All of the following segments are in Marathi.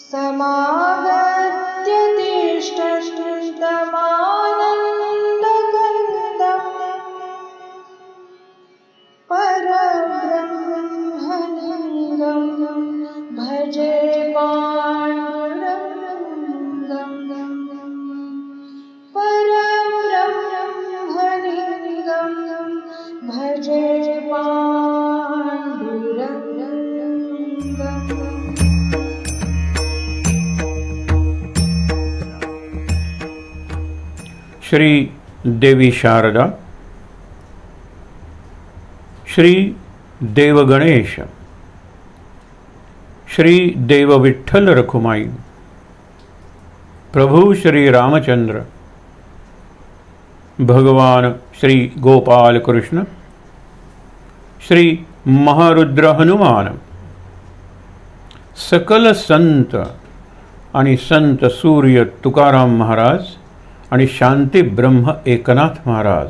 समागत्य तिष्ठन्तमानन्दकन्दं परब्रह्मलिङ्गं भजे पाण्डुरङ्गं परब्रह्मलिङ्गं भजे पाण्डुरङ्गं। श्री देवी शारदा, श्री देव गणेश, श्री देव विठ्ठल रखुमाई, प्रभु श्री रामचंद्र, भगवान श्री गोपाल कृष्ण, श्री महारुद्र हनुमान, सकल संत आणि संत सूर्य तुकाराम महाराज आणि शांती ब्रह्म एकनाथ महाराज,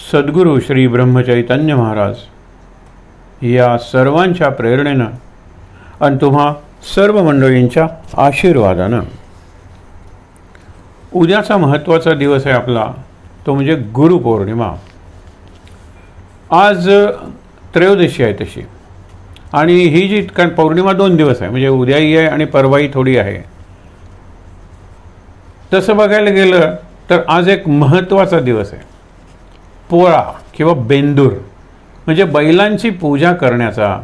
सद्गुरु श्री ब्रह्मचैतन्य महाराज या सर्वांच्या प्रेरणेनं आणि तुम्हा सर्व मंडळींच्या आशीर्वादानं उद्याचा महत्त्वाचा दिवस आहे आपला, तो म्हणजे गुरुपौर्णिमा। आज त्रयोदशी आहे तशी, आणि ही जी कारण पौर्णिमा 2 दिवस आहे, म्हणजे उद्याही आहे आणि परवाही थोडी आहे। तसं बघायला गेलं तर आज एक महत्त्वाचा दिवस आहे, पोळा किंवा बेंदूर, म्हणजे बैलांची पूजा करण्याचा,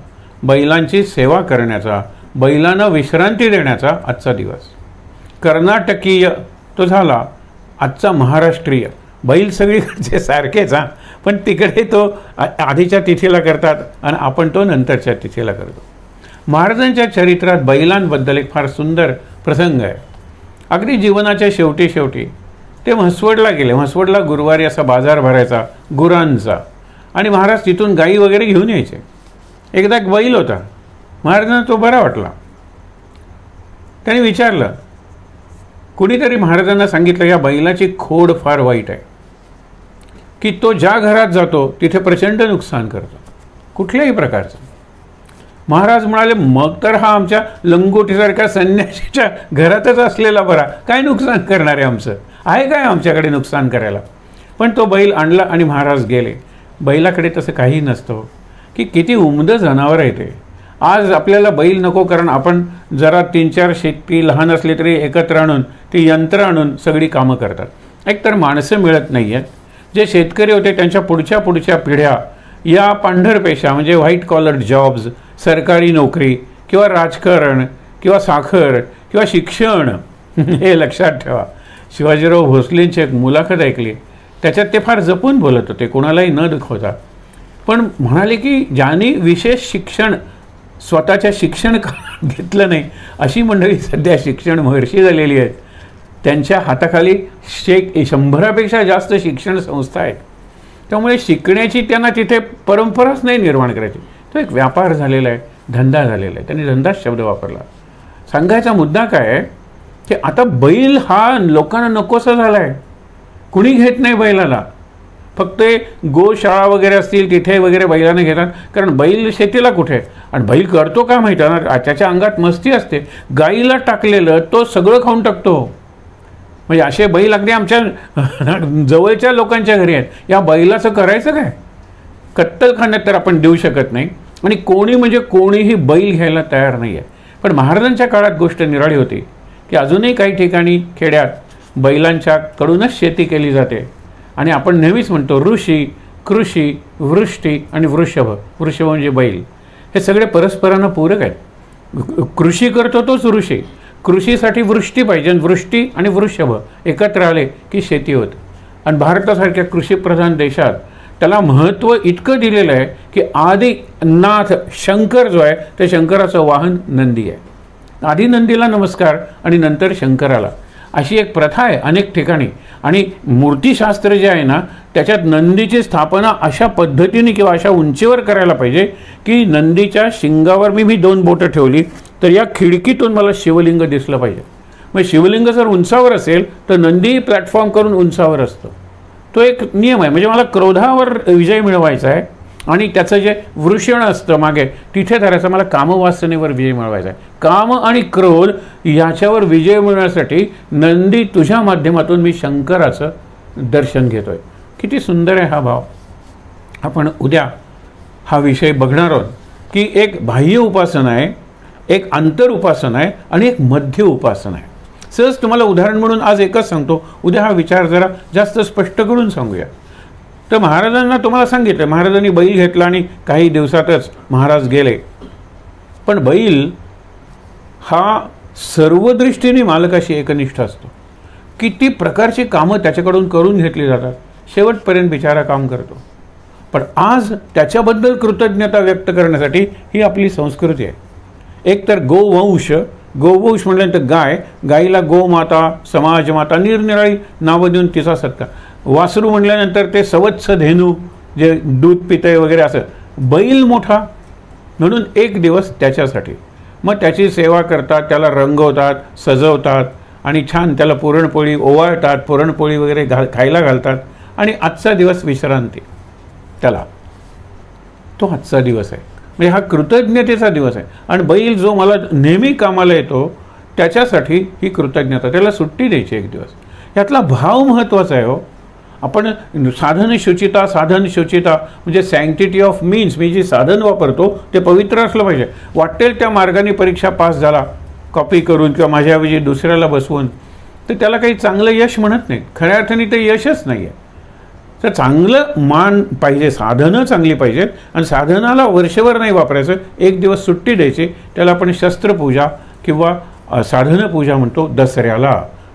बैलांची सेवा करण्याचा, बैलांना विश्रांती देण्याचा आजचा दिवस। कर्नाटकीय तो झाला, आजचा महाराष्ट्रीय। बैल सगळीकडचे सारखेच हां, पण तिकडे तो आधीच्या तिथीला करतात आणि आपण तो नंतरच्या तिथीला करतो। महाराजांच्या चरित्रात बैलांबद्दल एक फार सुंदर प्रसंग आहे। अगदी जीवनाच्या शेवटी शेवटी ते म्हसवडला गेले। म्हसवडला गुरुवारी असा बाजार भरायचा गुरांचा, आणि महाराज तिथून गाई वगैरे घेऊन यायचे। एकदा एक बैल होता, महाराजांना तो बरा वाटला। त्यांनी विचारलं, कुणीतरी महाराजांना सांगितलं या बैलाची खोड फार वाईट आहे, की तो ज्या घरात जातो तिथे प्रचंड नुकसान करतो, कुठल्याही प्रकारचं। महाराज म्हणाले, मग तर हा आमच्या लंगोटीसारख्या संन्यासीच्या घरातच असलेला बरा, काय नुकसान करणार आहे, आमचं आहे काय आमच्याकडे नुकसान करायला। पण तो बैल आणला आणि महाराज गेले। बैलाकडे तसं काही नसतं की किती उमदं जनावर आहे ते। आज आपल्याला बैल नको, कारण आपण जरा 3-4 शेती लहान असली तरी एकत्र आणून ती यंत्र आणून सगळी कामं करतात। एकतर माणसं मिळत नाही आहेत, जे शेतकरी होते त्यांच्या पुढच्या पिढ्या या पांढर पेशा म्हणजे व्हाईट कॉलर जॉब्स, सरकारी नोकरी किंवा राजकारण किंवा साखर किंवा शिक्षण हे लक्षात ठेवा। शिवाजीराव भोसलेंची एक मुलाखत ऐकली, त्याच्यात ते फार जपून बोलत होते, कोणालाही न दुखवता, पण म्हणाले की ज्यांनी विशेष शिक्षण स्वतःच्या शिक्षण घेतलं नाही अशी मंडळी सध्या शिक्षण महर्षी झालेली आहेत। त्यांच्या हाताखाली 100पेक्षा जास्त शिक्षण संस्था आहेत। त्यामुळे शिकण्याची त्यांना तिथे परंपराच नाही निर्माण करायची, तो एक व्यापार झालेला आहे, धंदा झालेला आहे। त्यांनी धंदाच शब्द वापरला। सांगायचा मुद्दा काय आहे की आता बैल हा लोकांना नकोसा झाला आहे, कुणी घेत नाही बैलाला। फक्त गोशाळा वगैरे असतील तिथे वगैरे बैलांना घेतात, कारण बैल शेतीला कुठे, आणि बैल करतो का माहिती आहे ना, त्याच्या अंगात मस्ती असते। गाईला टाकलेलं तो सगळं खाऊन टाकतो, म्हणजे असे बैल अगदी आमच्या जवळच्या लोकांच्या घरी आहेत। या बैलाचं करायचं काय, कत्तलखान्यात तर आपण देऊ शकत नाही, आणि कोणी म्हणजे कोणीही बैल घ्यायला तयार नाही आहे। पण महाराजांच्या काळात गोष्ट निराळी होती की अजूनही काही ठिकाणी खेड्यात बैलांच्याकडूनच शेती केली जाते, आणि आपण नेहमीच म्हणतो ऋषी, कृषी, वृष्टी आणि वृषभ। वृषभ म्हणजे बैल, हे सगळे परस्परांना पूरक आहेत। कृषी करतो तोच ऋषी, कृषीसाठी वृष्टी पाहिजे, वृष्टी आणि वृषभ एकत्र आले की शेती होते। आणि भारतासारख्या कृषीप्रधान देशात त्याला महत्त्व इतकं दिलेलं आहे की आदी नाथ शंकर जो आहे ते शंकराचं वाहन नंदी आहे। आधी नंदीला नमस्कार आणि नंतर शंकराला, अशी एक प्रथा आहे अनेक ठिकाणी। आणि मूर्तिशास्त्र जे आहे ना त्याच्यात नंदीची स्थापना अशा पद्धतीने किंवा अशा उंचीवर करायला पाहिजे की नंदीच्या शिंगावर मी 2 बोटं ठेवली तर या खिडकीतून मला शिवलिंग दिसलं पाहिजे। मग शिवलिंग जर उंचावर असेल तर नंदी प्लॅटफॉर्म करून उंचावर असतो, तो एक नियम आहे। म्हणजे मला क्रोधावर विजय मिळवायचा आहे आणि त्याचं जे वृषण असतं मागे तिथे धरायचं. मला कामवासनेवर विजय मिळवायचा आहे. काम आणि क्रोध याच्यावर विजय मिळवण्यासाठी नंदी तुझ्या माध्यमातून मी शंकराचं दर्शन घेतोय. किती सुंदर आहे हा भाव. आपण उद्या हा विषय बघणार आहोत की एक बाह्य उपासना आहे, एक आंतर उपासना आहे आणि एक मध्य उपासना आहे. सहज तुम्हाला उदाहरण म्हणून आज एकच सांगतो, उद्या हा विचार जरा जास्त स्पष्ट करून सांगूया. तर महाराजांना तुम्हाला सांगितलं, महाराजांनी बैल घेतला आणि काही दिवसातच महाराज गेले. पण बैल हा सर्व दृष्टीने मालकाशी एकनिष्ठ असतो. किती प्रकारची कामं त्याच्याकडून करून घेतली जातात, शेवटपर्यंत बिचारा काम करतो. पण आज त्याच्याबद्दल कृतज्ञता व्यक्त करण्यासाठी ही आपली संस्कृती आहे. एक तर गोवंश, गोवंश म्हटल्यानंतर गाय, गाईला गोमाता, समाजमाता निरनिराळी नावं देऊन तिचा सत्कार. वासरू म्हटल्यानंतर ते सवत्स धेनू जे दूध पितय वगैरे असं. बैल मोठा म्हणून एक दिवस त्याच्यासाठी, मग त्याची सेवा करतात, त्याला रंगवतात, सजवतात आणि छान त्याला पुरणपोळी ओवाळतात, पुरणपोळी वगैरे खायला घालतात आणि आजचा दिवस विश्रांती त्याला, तो आजचा दिवस आहे. म्हणजे हा कृतज्ञतेचा दिवस आहे. आणि बैल जो मला नेहमी कामाला येतो त्याच्यासाठी ही कृतज्ञता, त्याला सुट्टी द्यायची एक दिवस. यातला भाव महत्त्वाचा आहे हो. आपण साधन शुचिता, साधन शुचिता म्हणजे सँक्टिटी ऑफ मीन्स, मी जे साधन वापरतो ते पवित्र असलं पाहिजे. वाटेल त्या मार्गाने परीक्षा पास झाला कॉपी करून किंवा माझ्याऐवजी दुसऱ्याला बसवून, तर त्याला काही चांगलं यश म्हणत नाही. खऱ्या अर्थाने ते यशच नाही आहे. तर चांगलं मान पाहिजे, साधनं चांगली पाहिजेत आणि साधनाला वर्षभर नाही वापरायचं, एक दिवस सुट्टी द्यायची. त्याला आपण शस्त्रपूजा किंवा साधनपूजा म्हणतो.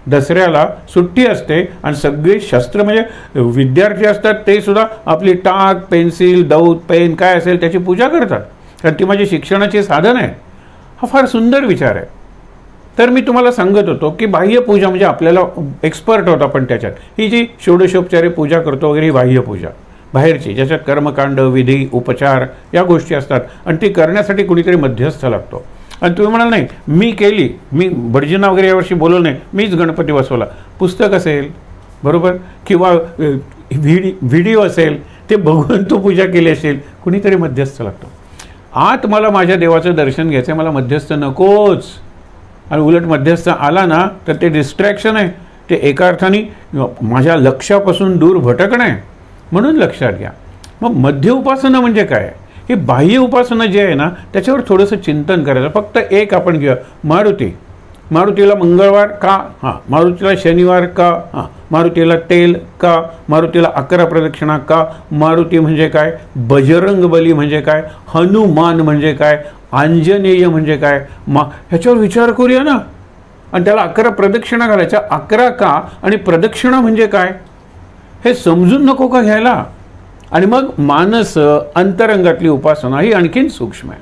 दसऱ्याला सुट्टी असते आणि सगळे शस्त्र म्हणजे विद्यार्थी असतात ते सुद्धा आपली टाक, पेन्सिल, दौत, पेन काय असेल त्याची पूजा करतात, कारण ती माझी शिक्षणाची साधन आहे. हा फार सुंदर विचार आहे. तर मी तुम्हाला सांगत होतो की बाह्य पूजा म्हणजे आपल्याला एक्सपर्ट होता पण त्याच्यात, ही जी षोडशोपचारे पूजा करतो वगैरे ही बाह्य पूजा बाहेरची, ज्याच्यात कर्मकांड, विधी, उपचार या गोष्टी असतात आणि ती करण्यासाठी कुणीतरी मध्यस्थ लागतो. आणि तुम्ही म्हणाल नाही मी केली, मी भटजींना वगैरे यावर्षी बोलवलं नाही, मीच गणपती बसवला. पुस्तक असेल बरोबर किंवा व्हिडिओ असेल ते बघून तू पूजा केली असेल, कुणीतरी मध्यस्थ लागतो. आत मला माझ्या देवाचं दर्शन घ्यायचं आहे, मला मध्यस्थ नकोच. आणि उलट मध्यस्थ आला ना तर ते डिस्ट्रॅक्शन आहे, ते एका अर्थाने माझ्या लक्षापासून दूर भटकणं आहे. म्हणून लक्षात घ्या. मग मध्य उपासना म्हणजे काय? ही बाह्य उपासना जी आहे ना त्याच्यावर थोडंसं चिंतन करायचं. फक्त एक आपण घेऊया, मारुतीला मंगळवार का? हां. मारुतीला शनिवार का? हां. मारुतीला तेल का? मारुतीला 11 प्रदक्षिणा का? मारुती म्हणजे काय? बजरंग बली म्हणजे काय? हनुमान म्हणजे काय? आंजनेय म्हणजे काय? ह्याच्यावर विचार करूया ना. आणि त्याला 11 प्रदक्षिणा घालायच्या. 11 का आणि प्रदक्षिणा म्हणजे काय हे समजून नको का घ्यायला? आणि मग मानस अंतरंगातली उपासना ही आणखीन सूक्ष्म आहे.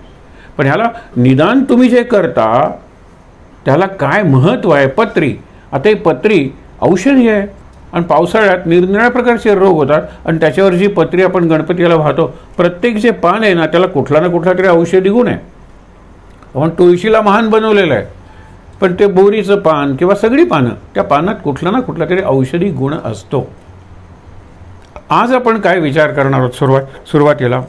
पण ह्याला निदान तुम्ही जे करता त्याला काय महत्त्व आहे? पत्री. आता ही पत्री औषधी आहे आणि पावसाळ्यात निरनिराळ्या प्रकारचे रोग होतात आणि त्याच्यावर जी पत्री आपण गणपतीला वाहतो, प्रत्येक जे पान आहे ना त्याला कुठला ना कुठला तरी औषधी गुण आहे. आपण तुळशीला महान बनवलेलं आहे, पण ते बोरीचं पान किंवा सगळी पानं, त्या पानात कुठला ना कुठला तरी औषधी गुण असतो. आज आपण काय विचार करणार आहोत? सुरुवातीला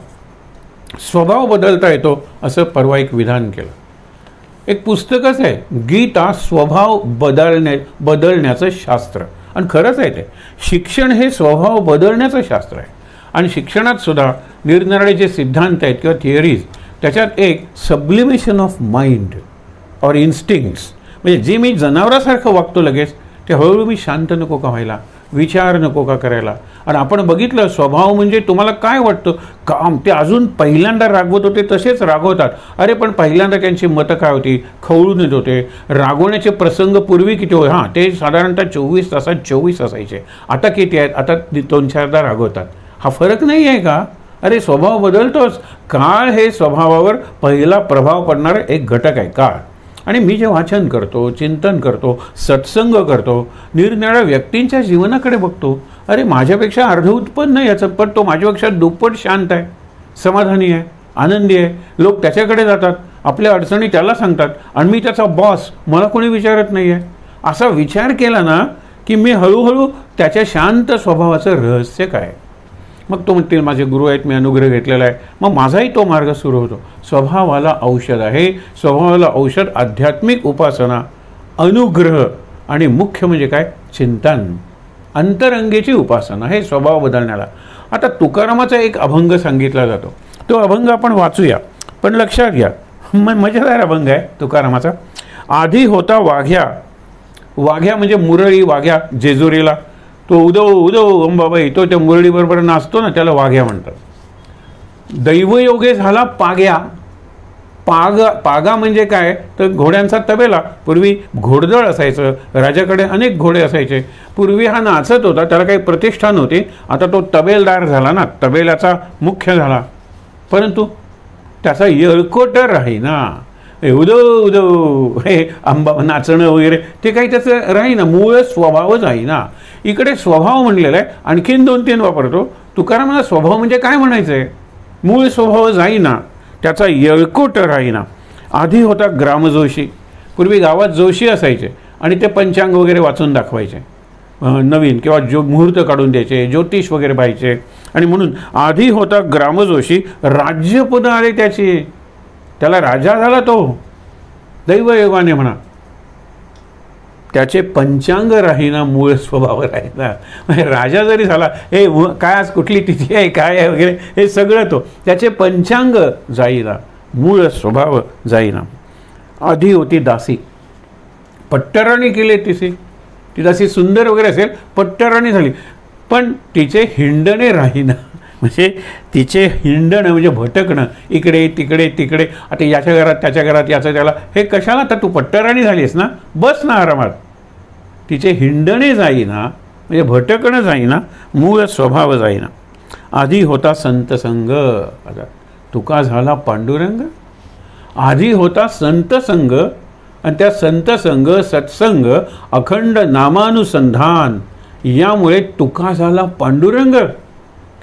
स्वभाव बदलता येतो असं परवा एक विधान केलं. एक पुस्तकच आहे, गीता स्वभाव बदलण्याचं शास्त्र. आणि खरंच आहे ते. शिक्षण हे स्वभाव बदलण्याचं शास्त्र आहे. आणि शिक्षणात सुद्धा निरनिराळे जे सिद्धांत आहेत किंवा थिअरीज, त्याच्यात एक सब्लिमेशन ऑफ माइंड ऑर इन्स्टिंक्ट्स, म्हणजे जे मी जनावरासारखं वागतो लगेच, ते हळूहळू मी शांत नको का व्हायला, विचार नको का करायला. आणि आपण बघितलं स्वभाव म्हणजे तुम्हाला काय वाटतं? काम ते अजून पहिल्यांदा रागवत होते तसेच रागवतात. अरे पण पहिल्यांदा त्यांची मतं काय होती? खवळून येत होते. रागवण्याचे प्रसंग पूर्वी किती होते? हां, ते साधारणतः 24 तासात 24 असायचे. आता किती आहेत? आता 2-4दा रागवतात. हा फरक नाही आहे का? अरे स्वभाव बदलतोच. काळ हे स्वभावावर पहिला प्रभाव पडणारा एक घटक आहे, काळ. आणि मी जे वाचन करतो, चिंतन करतो, सत्संग करतो, निरनिराळ्या व्यक्तींच्या जीवनाकडे बघतो, अरे माझ्यापेक्षा अर्ध उत्पन्न याचं, पण तो माझ्यापेक्षा दुप्पट शांत आहे, समाधानी आहे, आनंदी आहे. लोक त्याच्याकडे जातात, आपल्या अडचणी त्याला सांगतात आणि मी त्याचा बॉस, मला कोणी विचारत नाही आहे. असा विचार केला ना की मी हळूहळू त्याच्या शांत स्वभावाचं रहस्य काय. मग तो म्हणतील माझे गुरु आहेत, मी अनुग्रह घेतलेला आहे, मग माझाही तो मार्ग सुरू होतो. स्वभावाला औषध आहे. स्वभावाला औषध आध्यात्मिक उपासना, अनुग्रह आणि मुख्य म्हणजे काय, चिंतन, अंतरंगेची उपासना, हे स्वभाव बदलण्याला. आता तुकारामाचा एक अभंग सांगितला जातो, तो अभंग आपण वाचूया. पण लक्षात घ्या, मजेदार अभंग आहे तुकारामाचा. आधी होता वाघ्या. वाघ्या म्हणजे मुरळी, वाघ्या जेजुरीला तो उदो उदो अंबाबाई, तो त्या मुरळीबरोबर नाचतो ना, त्याला वाघ्या म्हणतात. दैवयोगे झाला पाग्या. पागा म्हणजे काय तर घोड्यांचा तबेला. पूर्वी घोडदळ असायचं, राजाकडे अनेक घोडे असायचे. पूर्वी हा नाचत होता, त्याला काही प्रतिष्ठा नव्हती. आता तो तबेलदार झाला ना, तबेल्याचा मुख्य झाला, परंतु त्याचा येळकोट राहीना. उदो उदो हे आंबा नाचणं वगैरे ते काही त्याचं राहीना, मूळ स्वभावच राहीना. इकडे स्वभाव म्हणलेला आहे, आणखीन 2-3 वापरतो. तुकारामाला स्वभाव म्हणजे काय म्हणायचं आहे, मूळ स्वभाव जाईना, त्याचा येळकोट राहीना. आधी होता ग्रामजोशी. पूर्वी गावात जोशी असायचे आणि ते पंचांग वगैरे वाचून दाखवायचे, नवीन किंवा मुहूर्त काढून द्यायचे, ज्योतिष वगैरे पाहायचे. आणि म्हणून आधी होता ग्रामजोशी. राज्यपद आले त्याची, त्याला राजा झाला तो दैवयोगाने म्हणा. त्याचे पंचांग राहीना, मूळ स्वभाव राहीना. म्हणजे राजा जरी झाला, हे काय आज कुठली तिथी आहे, काय आहे वगैरे, हे सगळं तो, त्याचे पंचांग जाईना, मूळ स्वभाव जाईना. आधी होती दासी. पट्टराणी केली तिची. ती दासी सुंदर वगैरे असेल, पट्टराणी झाली, पण तिचे हिंडणे राहीना. म्हणजे तिचे हिंडणं म्हणजे भटकणं, इकडे तिकडे तिकडे, आता याच्या घरात त्याच्या घरात, याचं त्याला, हे कशाला, तर तू पट्टराणी झालीस ना, बस ना आरामात. तिचे हिंडणे जाईना म्हणजे भटकणं जाईना, मूळ स्वभाव जाईना. आधी होता संत संग. आता तुका झाला पांडुरंग. आधी होता संत संग, आणि त्या संत संग, सत्संग, अखंड नामानुसंधान, यामुळे तुका झाला पांडुरंग.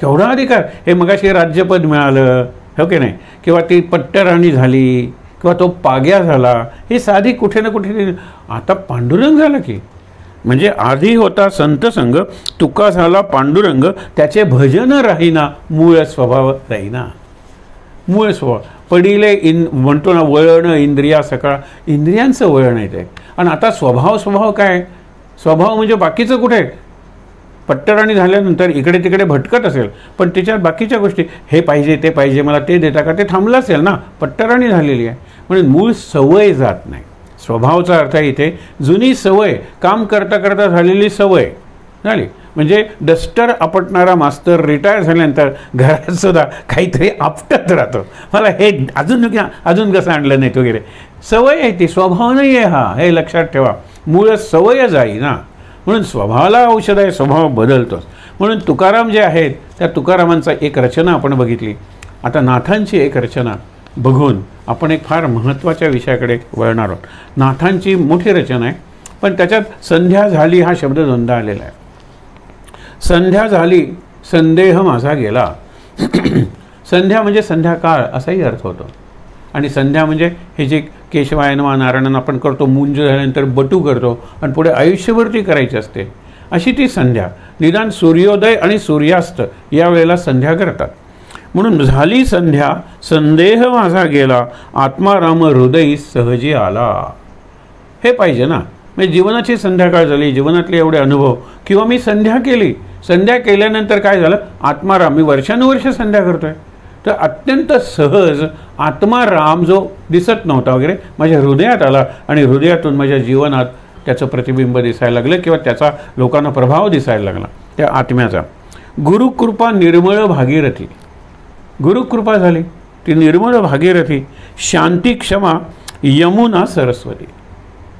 केवढा अधिकार. हे मगाशी राज्यपद मिळालं, हो की नाही, किंवा ती पट्टराणी झाली, किंवा तो पाग्या झाला, हे साधी कुठे ना कुठे, आता पांडुरंग झाला की. म्हणजे आधी होता संत संग, तुका झाला पांडुरंग, त्याचे भजन राहीना, मूळ स्वभाव राहीना. मूळ स्वभाव पडिले म्हणतो ना, वळण इंद्रिया सकाळ, इंद्रियांचं वळण आहे ते. आणि आता स्वभाव काय, स्वभाव म्हणजे बाकीचं कुठे, पट्टराणी झाल्यानंतर इकडे तिकडे भटकत असेल, पण त्याच्यात बाकीच्या गोष्टी, हे पाहिजे ते पाहिजे, मला ते देता का, ते थांबलं असेल ना, पट्टराणी झालेली आहे. म्हणून मूळ सवय जात नाही. स्वभावचा अर्थ आहे इथे जुनी सवय, काम करता करता झालेली सवय झाली. म्हणजे डस्टर आपटणारा मास्तर रिटायर झाल्यानंतर घरात सुद्धा काहीतरी आपटत राहतो, मला हे अजून कसं आणलं नाहीत वगैरे. सवय आहे ती, स्वभाव नाही आहे हा, हे लक्षात ठेवा. मूळ सवय जाई ना, म्हणून स्वभावाला औषध आहे, स्वभाव बदलतोच. म्हणून तुकाराम जे आहेत, त्या तुकारामांचा एक रचना आपण बघितली. आता नाथांची एक रचना बघून आपण एक फार महत्त्वाच्या विषयाकडे वळणार आहोत. नाथांची मोठी रचना आहे, पण त्याच्यात संध्या झाली हा शब्द दोनदा आलेला आहे. संध्या झाली, संदेह माझा गेला. संध्या म्हणजे संध्याकाळ असाही अर्थ होतो. आणि संध्या म्हणजे हे जे केशवायनवा नारायण आपण करतो, मुंज झाल्यानंतर बटू करतो आणि पुढे आयुष्यभर ती करायची असते, अशी ती संध्या. निदान सूर्योदय आणि सूर्यास्त या वेळेला संध्या करतात. म्हणून झाली संध्या, संदेह माझा गेला, आत्माराम हृदय सहजी आला. हे पाहिजे ना, म्हणजे जीवनाची संध्याकाळ झाली, जीवनातले एवढे अनुभव, किंवा मी संध्या केली, संध्या केल्यानंतर काय झालं, आत्माराम, मी वर्षानुवर्ष संध्या करतोय, तर अत्यंत सहज आत्माराम जो दिसत नव्हता वगैरे माझ्या हृदयात आला, आणि हृदयातून माझ्या जीवनात त्याचं प्रतिबिंब दिसायला लागलं, किंवा त्याचा लोकांना प्रभाव दिसायला लागला त्या आत्म्याचा. गुरुकृपा निर्मळ भागीरथी. गुरुकृपा झाली, ती निर्मळ भागीरथी. शांती क्षमा यमुना सरस्वती.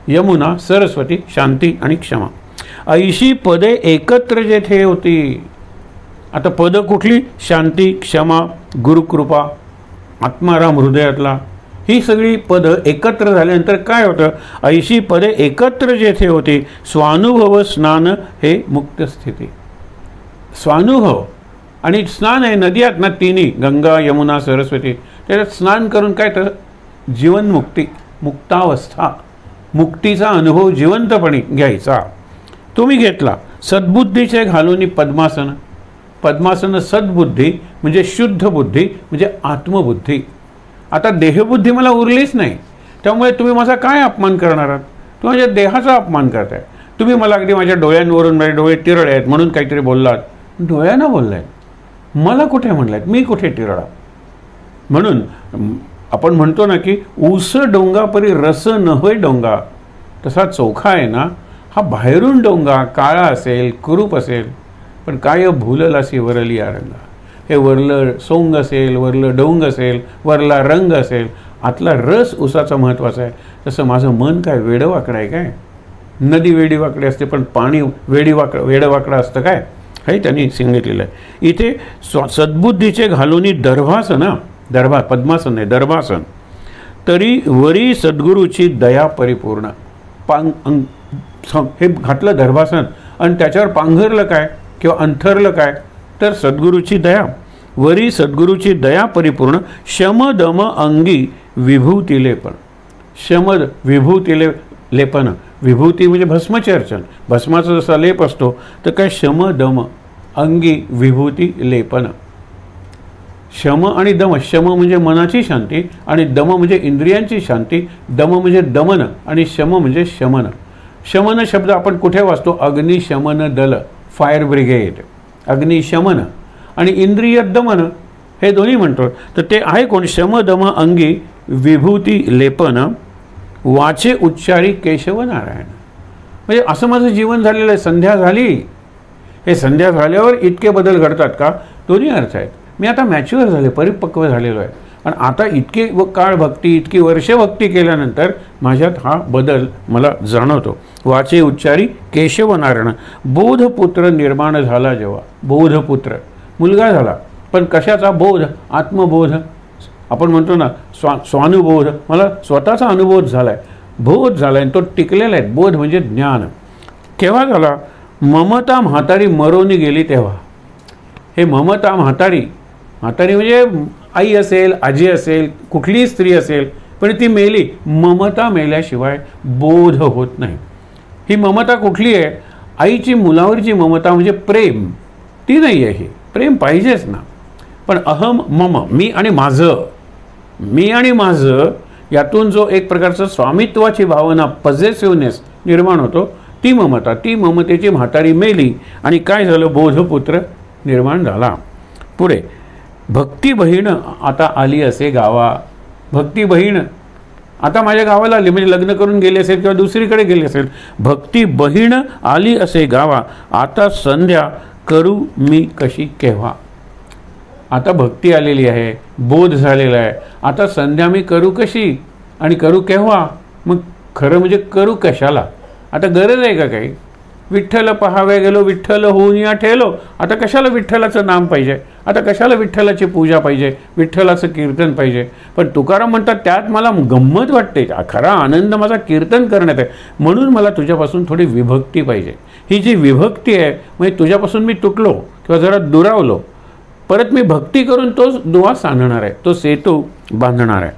यमुना सरस्वती, शांती आणि क्षमा, ऐशी पदे एकत्र जेथे होती. आता पद कुठली, शांती, क्षमा, गुरुकृपा, आत्माराम हृदयातला, ही सगळी पदं एकत्र झाल्यानंतर काय होतं, ऐशी पदे एकत्र जेथे होती, स्वानुभव स्नान हे मुक्त स्थिती. स्वानुभव आणि स्नान आहे, नदी आहेत ना तिन्ही, गंगा यमुना सरस्वती, त्याच्यात स्नान करून काय तर जीवनमुक्ती, मुक्तावस्था, मुक्तीचा अनुभव जिवंतपणे घ्यायचा. तुम्ही घेतला. सद्बुद्धीचे घालून पद्मासन. पद्मासन सद्बुद्धी म्हणजे शुद्ध बुद्धी म्हणजे आत्मबुद्धी. आता देहबुद्धी मला उरलीच नाही, त्यामुळे तुम्ही माझा काय अपमान करणार आहात? तुम्ही माझ्या देहाचा अपमान करताय. तुम्ही मला अगदी माझ्या डोळ्यांवरून, माझे डोळे तिरळे आहेत म्हणून काहीतरी बोललात. डोळ्यांना बोललाय, मला कुठे म्हणलायत? मी कुठे तिरळा? म्हणून आपण म्हणतो ना की ऊस डोंगा परी रस नव्हे डोंगा, तसा चोखा आहे ना हा बाहेरून डोंगा काळा असेल, कुरूप असेल, पण काय भूललासी वरली या रंगा. हे वरलं सोंग असेल, वरलं डोंग असेल, वरला रंग असेल, आतला रस ऊसाचा महत्त्वाचा आहे. तसं माझं मन काय वेडवाकडं आहे काय? नदी वेडीवाकडे असते पण पाणी वेडवाकडं असतं काय? हे त्यांनी सांगितलेलं आहे. इथे सद्बुद्धीचे घालूनी दर्भासन, पद्मासन नाही दर्भासन, तरी वरी सद्गुरूची दया परिपूर्ण. हे घातलं दर्भासन आणि त्याच्यावर पांघरलं काय किंवा अंथरलं काय? तर सद्गुरूची दया. वरी सद्गुरूची दया परिपूर्ण, शमदम अंगी विभूती लेपन. शमद विभूती लेपन, विभूती म्हणजे भस्माचे अर्चन, भस्माचा जसा लेप असतो तर काय शमदम अंगी विभूती लेपन. शम आणि दम, शम म्हणजे मनाची शांती आणि दम म्हणजे इंद्रियांची शांती. दम म्हणजे दमन आणि शम म्हणजे शमन. शमन शब्द आपण कुठे वाचतो? अग्निशमन दल, फायर ब्रिगेड, अग्निशमन आणि इंद्रिय दमन हे दोन्ही म्हणतो. तर ते आहे कोण? शम दम अंगी विभूती लेपन, वाचे उच्चारी केशव नारायण. म्हणजे असं माझं जीवन झालेलं आहे. संध्या झाली, हे संध्या झाल्यावर इतके बदल घडतात का? दोन्ही अर्थ आहेत. मी आता मॅच्युअर झाले, परिपक्व झालेलो आहे आणि आता इतकी काळ भक्ती, इतकी वर्ष भक्ती केल्यानंतर माझ्यात हा बदल मला जाणवतो. वाचे उच्चारी केशव नारायण, बोधपुत्र निर्माण झाला जेव्हा. बोधपुत्र मुलगा झाला, पण कशाचा बोध? आत्मबोध. आपण म्हणतो ना स्वानुभोध, मला स्वतःचा अनुभव झाला आहे, बोध झाला आहे, तो टिकलेला आहे. बोध म्हणजे ज्ञान. केव्हा झाला? ममता म्हातारी मरोनी गेली तेव्हा. हे ममता म्हातारी, म्हातारी म्हणजे आई असेल, आजी असेल, कुठलीही स्त्री असेल, पण ती मेली. ममता मेल्याशिवाय बोध होत नाही. ही ममता कुठली आहे? आईची मुलावरची ममता म्हणजे प्रेम, ती नाही आहे. ही प्रेम पाहिजेच ना, पण अहम मम, मी आणि माझं, मी आणि माझं, यातून जो एक प्रकारचं स्वामित्वाची भावना, पॉझेसिव्हनेस निर्माण होतो, ती ममता, ती ममतेची म्हातारी मेली आणि काय झालं? बोधपुत्र निर्माण झाला. पुढे भक्ती बहीण आता आली असे गावा. भक्ती बहीण आता माझ्या गावाला आली, म्हणजे लग्न करून गेली असेल किंवा दुसरीकडे गेली असेल. भक्ती बहीण आली असे गावा, आता संध्या करू मी कशी केव्हा. आता भक्ती आलेली आहे, बोध झालेला आहे, आता संध्या मी करू कशी आणि करू केव्हा? मग खरं म्हणजे करू कशाला? आता गरज आहे का काही? विठ्ठल पहावे गेलो, विठ्ठल होऊन या ठेलो. आता कशाला विठ्ठलाचं नाम पाहिजे? आता कशाला विठ्ठलाची पूजा पाहिजे? विठ्ठलाचं कीर्तन पाहिजे? पण तुकाराम म्हणतात त्यात मला गंमत वाटते, खरा आनंद माझा कीर्तन करण्यात आहे, म्हणून मला तुझ्यापासून थोडी विभक्ती पाहिजे. ही जी विभक्ती आहे, म्हणजे तुझ्यापासून मी तुटलो किंवा जरा दुरावलो, परत मी भक्ती करून तोच दुवा सांधणार आहे, तो सेतू बांधणार आहे.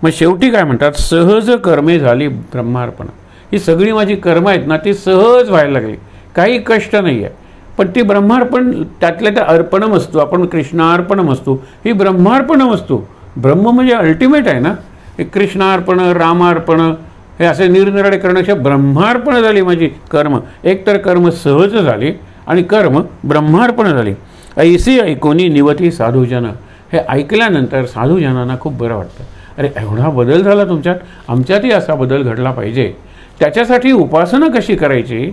मग शेवटी काय म्हणतात? सहज कर्मे झाली ब्रह्मार्पण. ही सगळी माझी कर्म आहेत ना, ती सहज व्हायला लागली, काही कष्ट नाही आहे. पण ती ब्रह्मार्पण, त्यातल्या त्या अर्पणमस्तू, आपण कृष्णार्पणमस्तू, ही ब्रह्मार्पणमस्तू. ब्रह्म म्हणजे अल्टिमेट आहे ना. हे कृष्णार्पण, रामार्पण, हे असे निरनिराळे करण्याच्या ब्रह्मार्पण झाली माझी कर्म. एकतर कर्म सहज झाली आणि कर्म ब्रह्मार्पण झाली. ऐसी ऐकोनी निवती साधूजन. हे ऐकल्यानंतर साधूजनांना खूप बरं वाटतं. अरे एवढा बदल झाला तुमच्यात, आमच्यातही असा बदल घडला पाहिजे. त्याच्यासाठी उपासना कशी करायची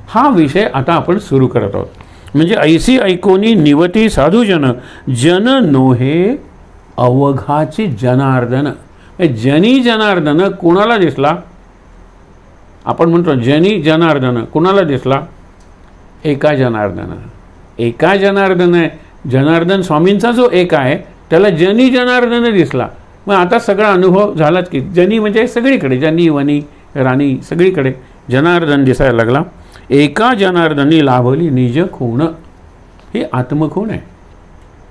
हा विषय आता आपण सुरू करत आहोत. म्हणजे ऐसी ऐकोनी निवती साधूजन, जन नोहे अवघाची जनार्दन. जनी जनार्दन कोणाला दिसला? आपण म्हणतो जनी जनार्दन कोणाला दिसला? एका जनार्दन. एका जनार्दन आहे. जनार्दन स्वामींचा जो एक आहे त्याला जनी जनार्दन दिसला. मग आता सगळा अनुभव झालाच की जनी म्हणजे सगळीकडे, जनी वनी राणी सगळीकडे जनार्दन दिसायला लागला. एका जनार्दनी लाभली निज खूण. ही आत्मखूण आहे.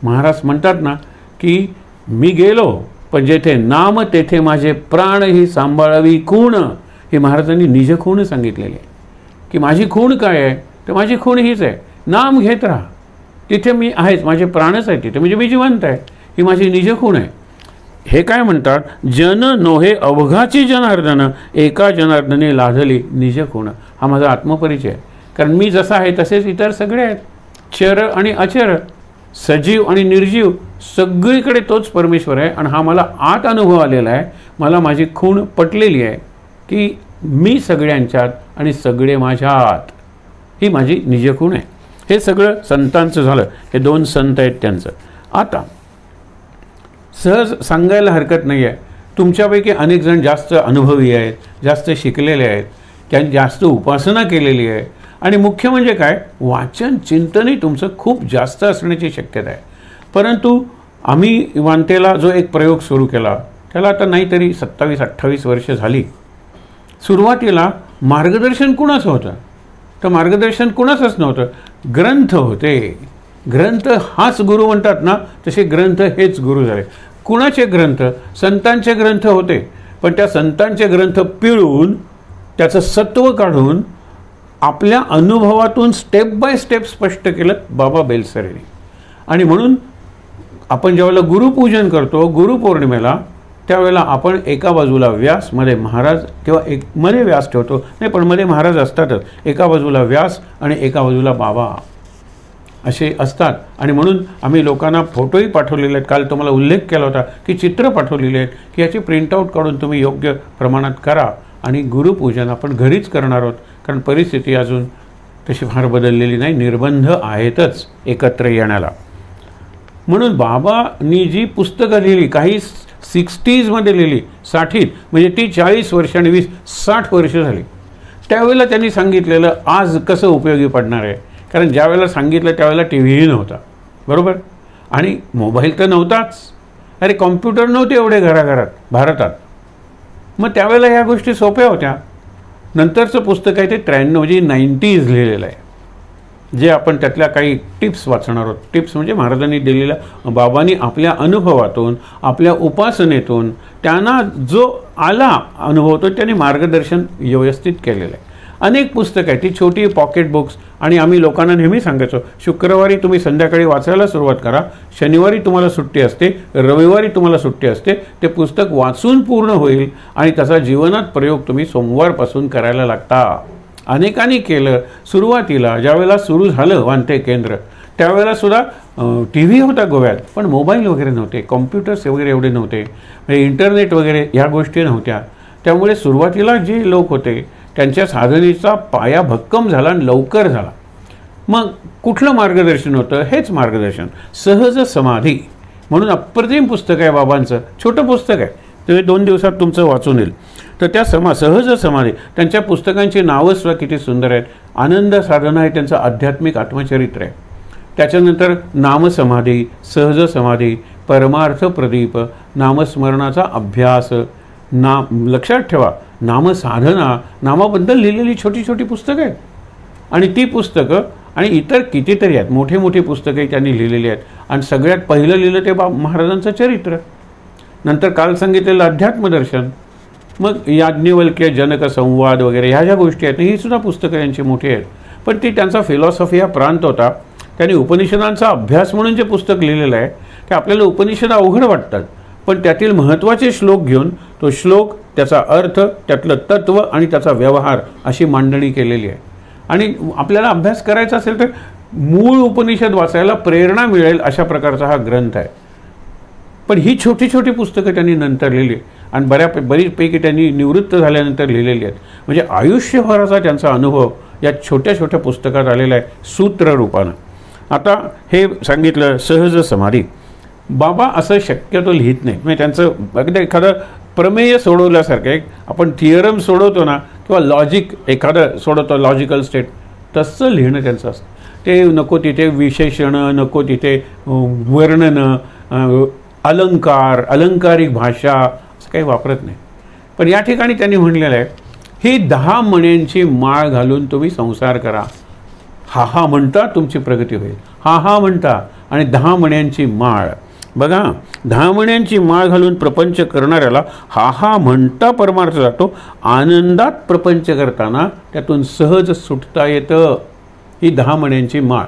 महाराज म्हणतात ना की मी गेलो पण जेथे नाम तेथे माझे प्राण ही सांभाळावी खूण. ही महाराजांनी निज खूण सांगितलेली आहे की माझी खूण काय आहे? तर माझी खूण हीच आहे, नाम घेत राहा. तिथे मी आहेच, माझे प्राणच आहे तिथे, म्हणजे मी जिवंत आहे, ही माझी निजखूण आहे. हे काय म्हणतात, जन नोहे अवघाची जनार्दन, एका जनार्दने लाधली निजखूण. हा माझा आत्मपरिचय आहे. कारण मी जसा आहे तसेच इतर सगळे आहेत, चर आणि अचर, सजीव आणि निर्जीव, सगळीकडे तोच परमेश्वर आहे. आणि हा मला आत अनुभव आलेला आहे. मला माझी खूण पटलेली आहे की मी सगळ्यांच्यात आणि सगळे माझ्यात, ही माझी निजखूण आहे. हे सगळं संतांचं झालं. हे 2 संत आहेत त्यांचं. आता सहज सांगायला हरकत नाही आहे, तुमच्यापैकी अनेक जण जास्त अनुभवी आहेत, जास्त शिकलेले आहेत, त्यांनी जास्त उपासना केलेली आहे, आणि मुख्य म्हणजे काय, वाचन चिंतनही तुमचं खूप जास्त असण्याची शक्यता आहे. परंतु आम्ही वांतेला जो एक प्रयोग सुरू केला, त्याला आता नाहीतरी 27-28 वर्ष झाली. सुरुवातीला मार्गदर्शन कुणाचं होतं, तर मार्गदर्शन कुणाचंच नव्हतं, ग्रंथ होते. ग्रंथ हाच गुरु म्हणतात ना, तसे ग्रंथ हेच गुरु झाले. कुणाचे ग्रंथ, संतांचे ग्रंथ होते, पण त्या संतांचे ग्रंथ पिळून त्याचं सत्व काढून आपल्या अनुभवातून स्टेप बाय स्टेप स्पष्ट केलं बाबा बेलसरेने. आणि म्हणून आपण ज्यावेळेला गुरुपूजन करतो गुरुपौर्णिमेला, त्यावेळेला आपण एका बाजूला व्यास, मध्ये महाराज, किंवा मध्ये व्यास ठेवतो, नाही पण मध्ये महाराज असतातच, एका बाजूला व्यास आणि एका बाजूला बाबा असे असतात. आणि म्हणून आम्ही लोकांना फोटोही पाठवलेले आहेत. काल तुम्हाला उल्लेख केला होता की चित्र पाठवलेले आहेत की याची प्रिंटआउट काढून तुम्ही योग्य प्रमाणात करा. आणि गुरुपूजन आपण घरीच करणार आहोत, कारण परिस्थिती अजून तशी फार बदललेली नाही, निर्बंध आहेतच एकत्र येण्याला. म्हणून बाबांनी जी पुस्तकं लिहिली, काही 60sमध्ये लिहिली, 60s, म्हणजे ती 40 वर्ष आणि 60 वर्ष झाली. त्यावेळेला त्यांनी सांगितलेलं आज कसं उपयोगी पडणार आहे. कारण ज्यावेळेला सांगितलं त्यावेळेला टी व्हीही नव्हता, बरोबर, आणि मोबाईल तर नव्हताच, अरे कॉम्प्युटर नव्हते एवढे घराघरात भारतात. मग त्यावेळेला ह्या गोष्टी सोप्या होत्या. नंतरचं पुस्तक आहे ते 93 म्हणजे 90s लिहिलेलं आहे, जे आपण त्यातल्या काही टिप्स वाचणार आहोत. टिप्स म्हणजे महाराजांनी दिलेल्या, बाबांनी आपल्या अनुभवातून, आपल्या उपासनेतून त्यांना जो आला अनुभव तो त्यांनी मार्गदर्शन व्यवस्थित केलेलं आहे. अनेक पुस्तकं आहेत, ती छोटी पॉकेट बुक्स. आणि आम्ही लोकांना नेहमी सांगायचो, शुक्रवारी तुम्ही संध्याकाळी वाचायला सुरुवात करा, शनिवारी तुम्हाला सुट्टी असते, रविवारी तुम्हाला सुट्टी असते, ते पुस्तक वाचून पूर्ण होईल आणि त्याचा जीवनात प्रयोग तुम्ही सोमवारपासून करायला लागता. अनेकांनी केलं. सुरुवातीला ज्यावेळेला सुरू झालं वांते केंद्र, त्यावेळेला सुद्धा टी व्ही होता गोव्यात, पण मोबाईल वगैरे नव्हते, कॉम्प्युटर्स वगैरे एवढे नव्हते, म्हणजे इंटरनेट वगैरे ह्या गोष्टी नव्हत्या. त्यामुळे सुरुवातीला जे लोक होते त्यांच्या साधनेचा पाया भक्कम झाला आणि लवकर झाला. मग कुठलं मार्गदर्शन होतं, हेच मार्गदर्शन, सहज समाधी म्हणून अप्रतिम पुस्तक आहे बाबांचं. छोटं पुस्तक आहे, ते 2 दिवसात तुमचं वाचून येईल. तर त्या सहज समाधी, त्यांच्या पुस्तकांची नावं सुद्धा किती सुंदर आहेत. आनंद साधना आहे त्यांचं आध्यात्मिक आत्मचरित्र आहे. त्याच्यानंतर नामसमाधी, सहज समाधी, परमार्थ प्रदीप, नामस्मरणाचा अभ्यास, लक्षात ठेवा नामसाधना, नामाबद्दल लिहिलेली छोटी छोटी पुस्तकं आहेत. आणि ती पुस्तकं आणि इतर कितीतरी आहेत, मोठे मोठे पुस्तकं त्यांनी लिहिलेली आहेत. आणि सगळ्यात पहिलं लिहिलं ते महाराजांचं चरित्र, नंतर काल सांगितलेलं अध्यात्मदर्शन, मग याज्ञवल्क्य जनक संवाद वगैरे ह्या ज्या गोष्टी आहेत ही सुद्धा पुस्तकं यांची मोठी आहेत. पण ती त्यांचा फिलॉसॉफी हा प्रांत होता. त्यांनी उपनिषदांचा अभ्यास म्हणून जे पुस्तक लिहिलेलं आहे ते आपल्याला उपनिषद अवघड वाटतात, पण त्यातील महत्त्वाचे श्लोक घेऊन तो श्लोक, त्याचा अर्थ, त्यातलं तत्त्व आणि त्याचा व्यवहार अशी मांडणी केलेली आहे. आणि आपल्याला अभ्यास करायचा असेल तर मूळ उपनिषद वाचायला प्रेरणा मिळेल अशा प्रकारचा हा ग्रंथ आहे. पण ही छोटी छोटी पुस्तकं त्यांनी नंतर लिहिली आणि बरीचपैकी त्यांनी निवृत्त झाल्यानंतर लिहिलेली आहेत. म्हणजे आयुष्यभराचा त्यांचा अनुभव या छोट्या छोट्या पुस्तकात आलेला आहे सूत्र रूपानं. आता हे सांगितलं सहज समाधी. बाबा असं शक्यतो लिहित नाही, म्हणजे त्यांचं अगदी एखादं प्रमेय सोडवल्यासारखं, एक आपण थिअरम सोडवतो ना किंवा लॉजिक एखादं सोडवतो, लॉजिकल स्टेट, तसं लिहिणं त्यांचं असतं. ते नको तिथे विशेषणं, नको तिथे वर्णनं, अलंकार, अलंकारिक भाषा असं काही वापरत नाही. पण या ठिकाणी त्यांनी म्हणलेलं आहे, ही 10 मण्यांची माळ घालून तुम्ही संसार करा. हा हा म्हणता तुमची प्रगती होईल, हा हा म्हणता, आणि 10 मण्यांची माळ. बघा, 10 मण्यांची माळ घालून प्रपंच करणाऱ्याला हा हा म्हणता परमार्थ जातो. आनंदात प्रपंच करताना त्यातून सहज सुटता येतं. ही 10 मण्यांची माळ.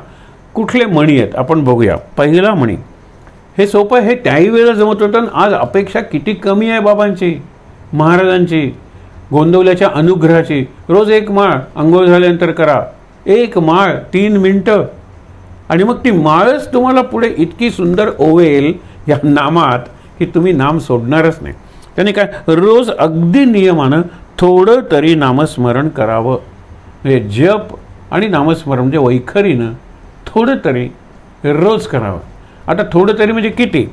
कुठले मणी आहेत आपण बघूया. पहिला मणी हे सोपं, हे त्याही वेळेला जमत होतं. आज अपेक्षा किती कमी आहे बाबांची, महाराजांची, गोंदवल्याच्या अनुग्रहाची. रोज एक माळ अंघोळ झाल्यानंतर करा, एक माळ 3 मिनटं, आणि मग ती माळच तुम्हाला पुढे इतकी सुंदर ओवेल या नामात की तुम्ही नाम सोडणारच नाही. त्याने काय, रोज अगदी नियमानं थोडं तरी नामस्मरण करावं. म्हणजे जप आणि नामस्मरण म्हणजे वैखरीनं थोडं तरी रोज करावं. आता थोडं तरी म्हणजे किती,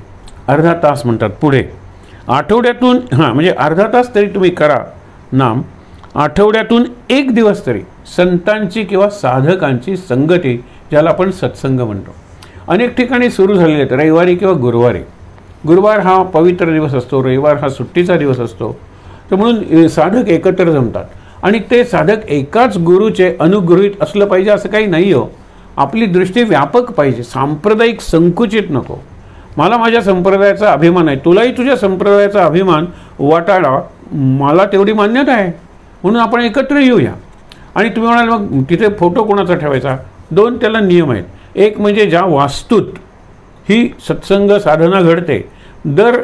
अर्धा तास म्हणतात पुढे. आठवड्यातून म्हणजे अर्धा तास तरी तुम्ही करा नाम. आठवड्यातून 1 दिवस तरी संतांची किंवा साधकांची संगती, ज्याला आपण सत्संग म्हणतो, अनेक ठिकाणी सुरू झालेले आहेत. रविवारी किंवा गुरुवारी. गुरुवार हा पवित्र दिवस असतो, रविवार हा सुट्टीचा दिवस असतो. तर म्हणून साधक एकत्र जमतात. आणि ते साधक एकाच गुरुचे अनुगृहीत असलं पाहिजे असं काही नाही हो. आपली दृष्टी व्यापक पाहिजे, सांप्रदायिक संकुचित नको. मला माझ्या संप्रदायाचा अभिमान आहे, तुलाही तुझ्या संप्रदायाचा अभिमान वाटाळा, मला तेवढी मान्यता आहे, म्हणून आपण एकत्र येऊया. आणि तुम्ही म्हणाल मग तिथे फोटो कोणाचा ठेवायचा? 2 त्याला नियम आहेत. एक म्हणजे ज्या वास्तूत ही सत्संग साधना घडते, दर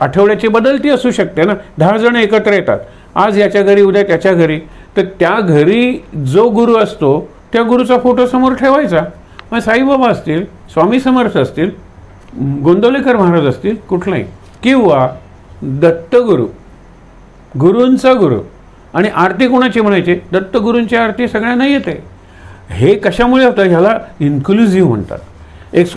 आठवड्याची बदलती असू शकते ना. 10 जण एकत्र येतात, आज याच्या घरी उद्या त्याच्या घरी, तर त्या घरी जो गुरु असतो त्या गुरुचा फोटो समोर ठेवायचा. मग साईबाबा असतील, स्वामी समर्थ असतील, गोंदवलेकर महाराज असतील, कुठलाही, किंवा दत्तगुरू, गुरूंचा गुरु. आणि आरती कोणाची म्हणायची? दत्तगुरूंची आरती सगळ्यांना येते. हे कशामुळे होतं? ह्याला इन्क्लुझिव्ह म्हणतात.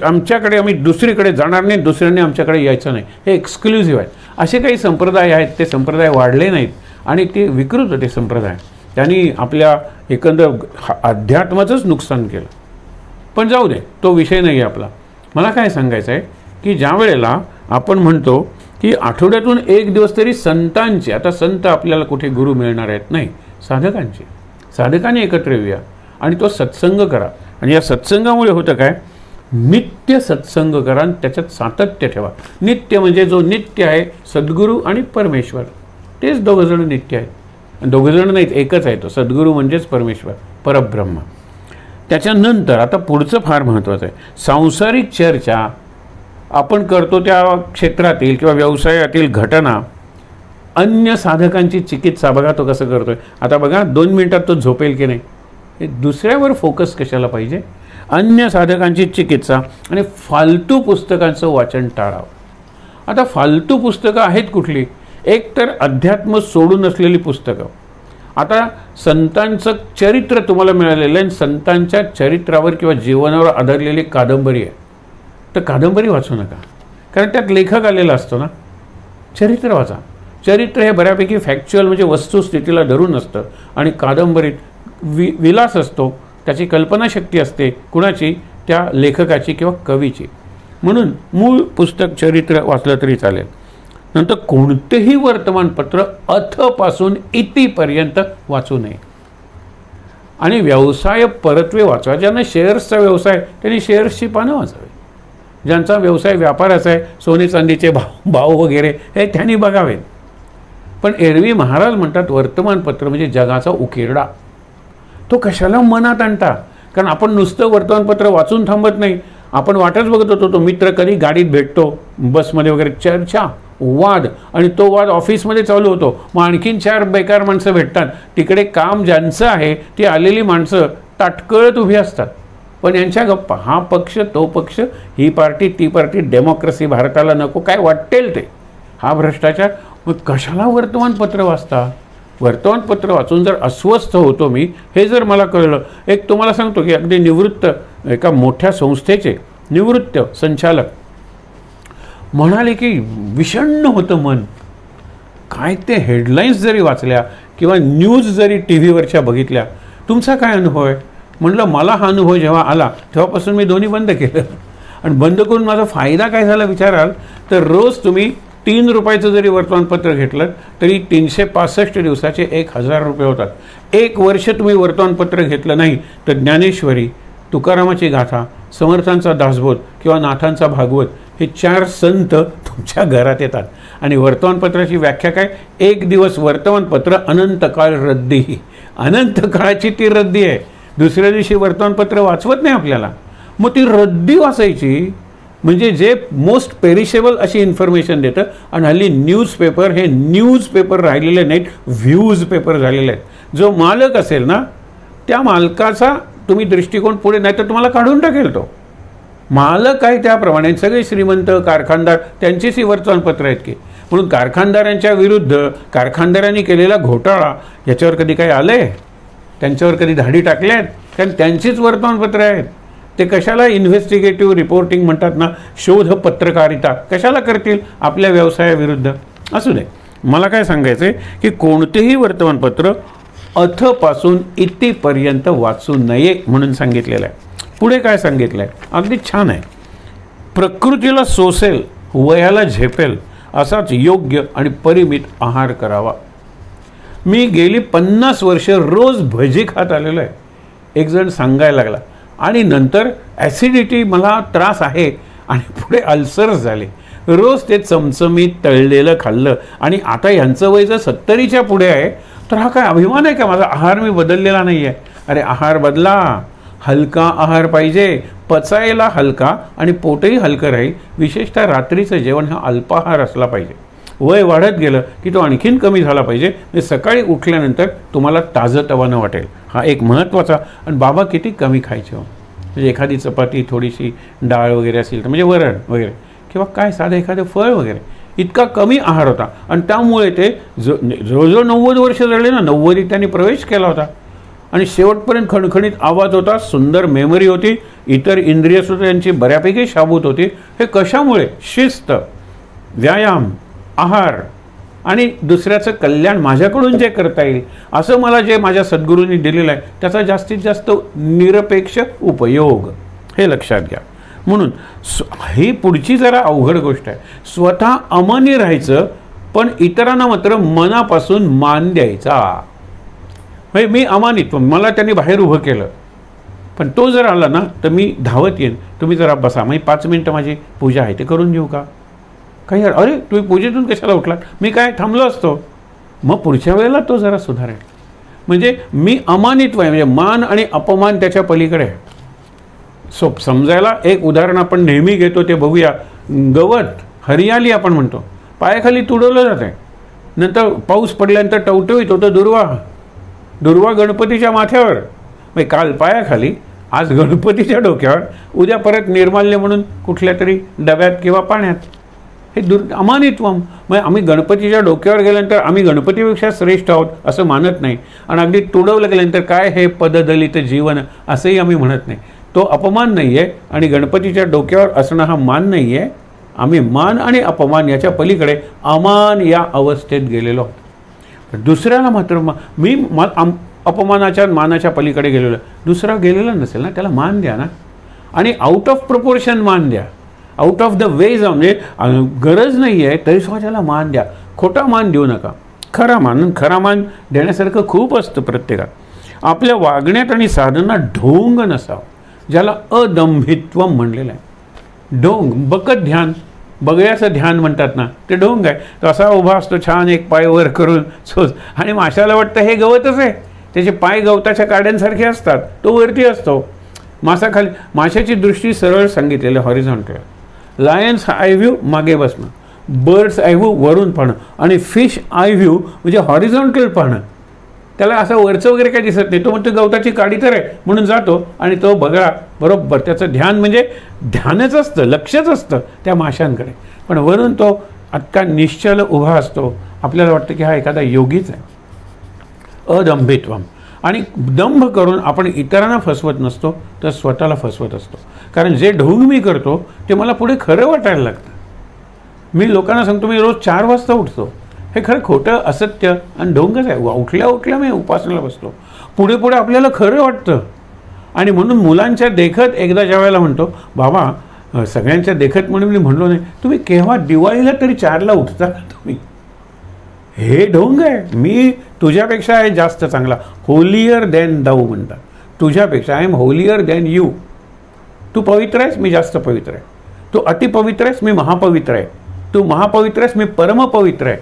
आमच्याकडे आम्ही दुसरीकडे जाणार नाही, दुसऱ्यांनी आमच्याकडे यायचं नाही, हे एक्सक्लुझिव्ह आहे. असे काही संप्रदाय आहेत, ते संप्रदाय वाढले नाहीत आणि ते विकृत होते संप्रदाय. त्यांनी आपल्या एकंदर अध्यात्माचंच नुकसान केलं. पण जाऊ दे, तो विषय नाही आहे आपला. मला काय सांगायचं आहे की ज्या वेळेला आपण म्हणतो की आठवड्यातून 1 दिवस तरी संतांचे, आता संत आपल्याला कुठे गुरु मिळणार आहेत, नाही, साधकांचे, साधकांनी एकत्र येऊया आणि तो सत्संग करा. आणि या सत्संगामुळे होतं काय, नित्य सत्संग करा आणि त्याच्यात सातत्य ठेवा. नित्य म्हणजे जो नित्य आहे सद्गुरू आणि परमेश्वर, तेच दोघंजण नित्य आहेत. दोघंजण नाहीत, एकच आहे तो सद्गुरू म्हणजेच परमेश्वर, परब्रह्म. त्याच्यानंतर आता पुढचं फार महत्त्वाचं आहे. सांसारिक चर्चा आपण करतो त्या क्षेत्रातील किंवा व्यवसायातील घटना, अन्य साधकांची चिकित्सा, बघा तो कसं करतोय. आता बघा 2 मिनिटात तो झोपेल की नाही, हे दुसऱ्यावर फोकस कशाला पाहिजे. अन्य साधकांची चिकित्सा आणि फालतू पुस्तकांचं वाचन टाळावं. आता फालतू पुस्तकं आहेत कुठली? एक तर अध्यात्म सोडून असलेली पुस्तकं. आता संतांचं चरित्र तुम्हाला मिळालेलं आहे, संतांच्या चरित्रावर किंवा जीवनावर आधारलेली कादंबरी आहे, तर कादंबरी वाचू नका, कारण त्यात लेखक आलेला असतो ना. चरित्र वाचा. चरित्र हे बऱ्यापैकी फॅक्च्युअल म्हणजे वस्तुस्थितीला धरून असतं, आणि कादंबरीत विलास असतो, त्याची कल्पनाशक्ती असते, कुणाची? त्या लेखकाची किंवा कवीची. म्हणून मूळ पुस्तक चरित्र वाचलं तरी चालेल. नंतर कोणतेही वर्तमानपत्र अथपासून इतीपर्यंत वाचू नये. आणि व्यवसाय परत्वे वाचा. ज्यांना शेअर्सचा व्यवसाय त्यांनी शेअर्सची पानं वाचावी. ज्यांचा व्यवसाय व्यापाराचा आहे, सोने चांदीचे भाव वगैरे, हे त्यांनी बघावेत. पण एरवी महाराज म्हणतात वर्तमानपत्र म्हणजे जगाचा उकिरडा. तो कशाला मनात आणता? कारण आपण नुसतं वर्तमानपत्र वाचून थांबत नाही. आपण वाटच बघत होतो तो मित्र कधी गाडीत भेटतो, बसमध्ये वगैरे, चर्चा, वाद, आणि तो वाद ऑफिसमध्ये चालू होतो. मग आणखीन 4 बेकार माणसं भेटतात. तिकडे काम ज्यांचं आहे ती आलेली माणसं ताटकळत उभी असतात. पण यांच्या गप्पा, हा पक्ष तो पक्ष, ही पार्टी ती पार्टी, डेमोक्रेसी भारताला नको, काय वाटेल ते, हा भ्रष्टाचार. मग कशाला वर्तमानपत्र वाचता? वर्तमानपत्र वाचून जर अस्वस्थ होतो मी, हे जर मला कळलं. एक तुम्हाला सांगतो की अगदी निवृत्त एका मोठ्या संस्थेचे निवृत्त संचालक म्हणाले की विषण्ण होतं मन. काय ते हेडलाईन्स जरी वाचल्या किंवा न्यूज जरी टी व्हीवरच्या बघितल्या, तुमचा काय अनुभव आहे? म्हटलं मला हा अनुभव जेव्हा आला तेव्हापासून मी दोन्ही बंद केलं. आणि बंद करून माझा फायदा काय झाला विचाराल तर, रोज तुम्ही 3 रुपयाचं जरी वर्तमानपत्र घेतलं तरी 365 दिवसाचे 1000 रुपये होतात. 1 वर्ष तुम्ही वर्तमानपत्र घेतलं नाही तर ज्ञानेश्वरी, तुकारामाची गाथा, समर्थांचा दासबोध किंवा नाथांचा भागवत, हे 4 संत तुमच्या घरात येतात. आणि वर्तमानपत्राची व्याख्या काय? 1 दिवस वर्तमानपत्र, अनंत काळ रद्दी. अनंत काळाची ती रद्दी आहे. दुसऱ्या दिवशी वर्तमानपत्र वाचवत नाही आपल्याला. मग ती रद्दी वाचायची. म्हणजे जे मोस्ट पेरिशेबल अशी इन्फॉर्मेशन देतं. आणि हल्ली न्यूजपेपर हे न्यूजपेपर राहिलेले नाहीत, व्ह्यूज पेपर झालेले आहेत. जो मालक असेल ना त्या मालकाचा तुम्ही दृष्टिकोन पुढे, नाही तर तुम्हाला काढून टाकेल तो मालक आहे. त्याप्रमाणे सगळे श्रीमंत कारखानदार त्यांचीच ही वर्तमानपत्र आहेत की. म्हणून कारखानदारांच्या विरुद्ध कारखानदारांनी केलेला घोटाळा याच्यावर कधी काही आले, त्यांच्यावर कधी धाडी टाकल्या आहेत? कारण त्यांचीच वर्तमानपत्र आहेत. ते कशाला इन्व्हेस्टिगेटिव्ह रिपोर्टिंग म्हणतात ना, शोध पत्रकारिता कशाला करतील आपल्या व्यवसायाविरुद्ध? असू दे. मला काय सांगायचं आहे की कोणतेही वर्तमानपत्र अथपासून इतिपर्यंत वाचू नये म्हणून सांगितलेलं आहे. पुढे काय सांगितलं आहे अगदी छान आहे. प्रकृतीला सोसेल, वयाला झेपेल असाच योग्य आणि परिमित आहार करावा. मी गेली 50 वर्ष रोज भजी खात आलेलो आहे. एक जण सांगायला लागला. आणि नंतर ॲसिडिटी मला त्रास आहे आणि पुढे अल्सर्स झाले. रोज ते चमचमीत तळलेलं खाल्लं. आणि आता यांचं वय जर 70च्या पुढे आहे तर हा काय अभिमान आहे का माझा आहार मी बदललेला नाही आहे? अरे आहार बदला, हलका आहार पाहिजे, पचायला हलका आणि पोटही हलकं राहील. विशेषतः रात्रीचं जेवण हा अल्पाहार असला पाहिजे. वय वाढत गेलं की तो आणखीन कमी झाला पाहिजे. म्हणजे सकाळी उठल्यानंतर तुम्हाला ताजंतवानं वाटेल. हा एक महत्त्वाचा. आणि बाबा किती कमी खायचे हो. म्हणजे एखादी चपाती, थोडीशी डाळ वगैरे असेल तर, म्हणजे वरण वगैरे, किंवा काय साधं एखादं फळ वगैरे, इतका कमी आहार होता. आणि त्यामुळे ते जवळजवळ 90 वर्ष जळले ना. 90 त्यांनी प्रवेश केला होता. आणि शेवटपर्यंत खणखणीत आवाज होता, सुंदर मेमरी होती, इतर इंद्रियसुद्धा यांची बऱ्यापैकी शाबूत होती. हे कशामुळे? शिस्त, व्यायाम, आहार आणि दुसऱ्याचं कल्याण माझ्याकडून जे करता येईल असं मला जे माझ्या सद्गुरूंनी दिलेलं आहे त्याचा जास्तीत जास्त निरपेक्ष उपयोग, हे लक्षात घ्या. म्हणून ही पुढची जरा अवघड गोष्ट आहे. स्वतः अमानी राहायचं पण इतरांना मात्र मनापासून मान द्यायचा. म्हणजे मी अमानित, मला त्यांनी बाहेर उभं केलं पण तो जर आला ना तर मी धावत येईन. तुम्ही जरा बसा, म्हणजे 5 मिनटं माझी पूजा आहे ते करून घेऊ का? काही अरे तुम्ही पूजेतून कशाला उठलात? मी काय थांबलो असतो. मग पुढच्या वेळेला तो जरा सुधारेल. म्हणजे मी अमानित्व आहे, म्हणजे मान आणि अपमान त्याच्या पलीकडे आहे. समजायला एक उदाहरण आपण नेहमी घेतो ते बघूया. गवत, हरियाली आपण म्हणतो, पायाखाली तुडवलं जात आहे. नंतर पाऊस पडल्यानंतर टवटवीत होतं दुर्वा. दुर्वा गणपतीच्या माथ्यावर, म्हणजे काल पायाखाली, आज गणपतीच्या डोक्यावर, उद्या परत निर्माल्य म्हणून कुठल्या तरी डब्यात किंवा पाण्यात. हे अमानित्वम. मग आम्ही गणपतीच्या डोक्यावर गेल्यानंतर आम्ही गणपतीपेक्षा श्रेष्ठ आहोत असं मानत नाही. आणि अगदी तुडवलं गेल्यानंतर काय हे पददलित जीवन असंही आम्ही म्हणत नाही. तो अपमान नाही आहे आणि गणपतीच्या डोक्यावर असणं हा मान नाही आहे. आम्ही मान आणि अपमान याच्या पलीकडे अमान या अवस्थेत गेलेलो आहोत. दुसऱ्याला मात्र मी अपमानाच्या मानाच्या पलीकडे गेलेलो. दुसरा गेलेला नसेल ना त्याला मान द्या ना. आणि आउट ऑफ प्रपोर्शन मान द्या. आउट ऑफ द वे जाऊन, म्हणजे गरज नाही आहे तरी सुद्धा त्याला मान द्या. खोटा मान देऊ नका. खरा मान देण्यासारखं खूप असतं प्रत्येकात. आपल्या वागण्यात आणि साधनात ढोंग नसावं, ज्याला अदंभित्व म्हणलेलं आहे. ढोंग, बकत ध्यान, बगळ्याचं ध्यान म्हणतात ना, ते ढोंग आहे. तो असा उभा असतो छान एक पाय वर करून सोच, आणि माशाला वाटतं हे गवतच आहे. त्याचे पाय गवताच्या काड्यांसारखे असतात, तो वरती असतो. माशाखाली, माशाची दृष्टी सरळ सांगितलेलं हॉरिझॉन्टल. लायन्स आय व्ह्यू मागे बसणं, बर्ड्स आय व्ह्यू वरून पाहणं, आणि फिश आय व्ह्यू म्हणजे हॉरिझॉन्टल पाहणं. त्याला असं वरचं वगैरे काही दिसत नाही. तो म्हणतो गवताची काडी तर आहे म्हणून जातो आणि तो बघा बरोबर त्याचं ध्यान म्हणजे ध्यानच असतं, लक्षच असतं त्या माशांकडे. पण वरून तो अत्का निश्चल उभा असतो. आपल्याला वाटतं की हा एखादा योगीच आहे. अदंभित्वम. आणि दंभ करून आपण इतरांना फसवत नसतो तर स्वतःला फसवत असतो. कारण जे ढोंग मी करतो ते मला पुढे खरं वाटायला लागतं. मी लोकांना सांगतो मी रोज 4 वाजता उठतो, हे खरं खोटं असत्य आणि ढोंगच आहे. उठल्या उठल्या मी उपासनेला बसतो. पुढे पुढे आपल्याला खरं वाटतं. आणि म्हणून मुलांच्या देखत एकदा ज्या वेळेला म्हणतो, बाबा सगळ्यांच्या देखत म्हणून मी म्हणलो नाही, तुम्ही केव्हा दिवाळीला तरी 4ला उठता का तुम्ही? हे ढोंग आहे. मी तुझ्यापेक्षा आहे जास्त चांगला, होलियर दॅन दाऊ म्हणतात. तुझ्यापेक्षा I am holier than you. तू पवित्र आहेस, मी जास्त पवित्र आहे. तू अतिपवित्र आहेस, मी महापवित्र आहे. तू महापवित्र आहेस, मी परमपवित्र आहे.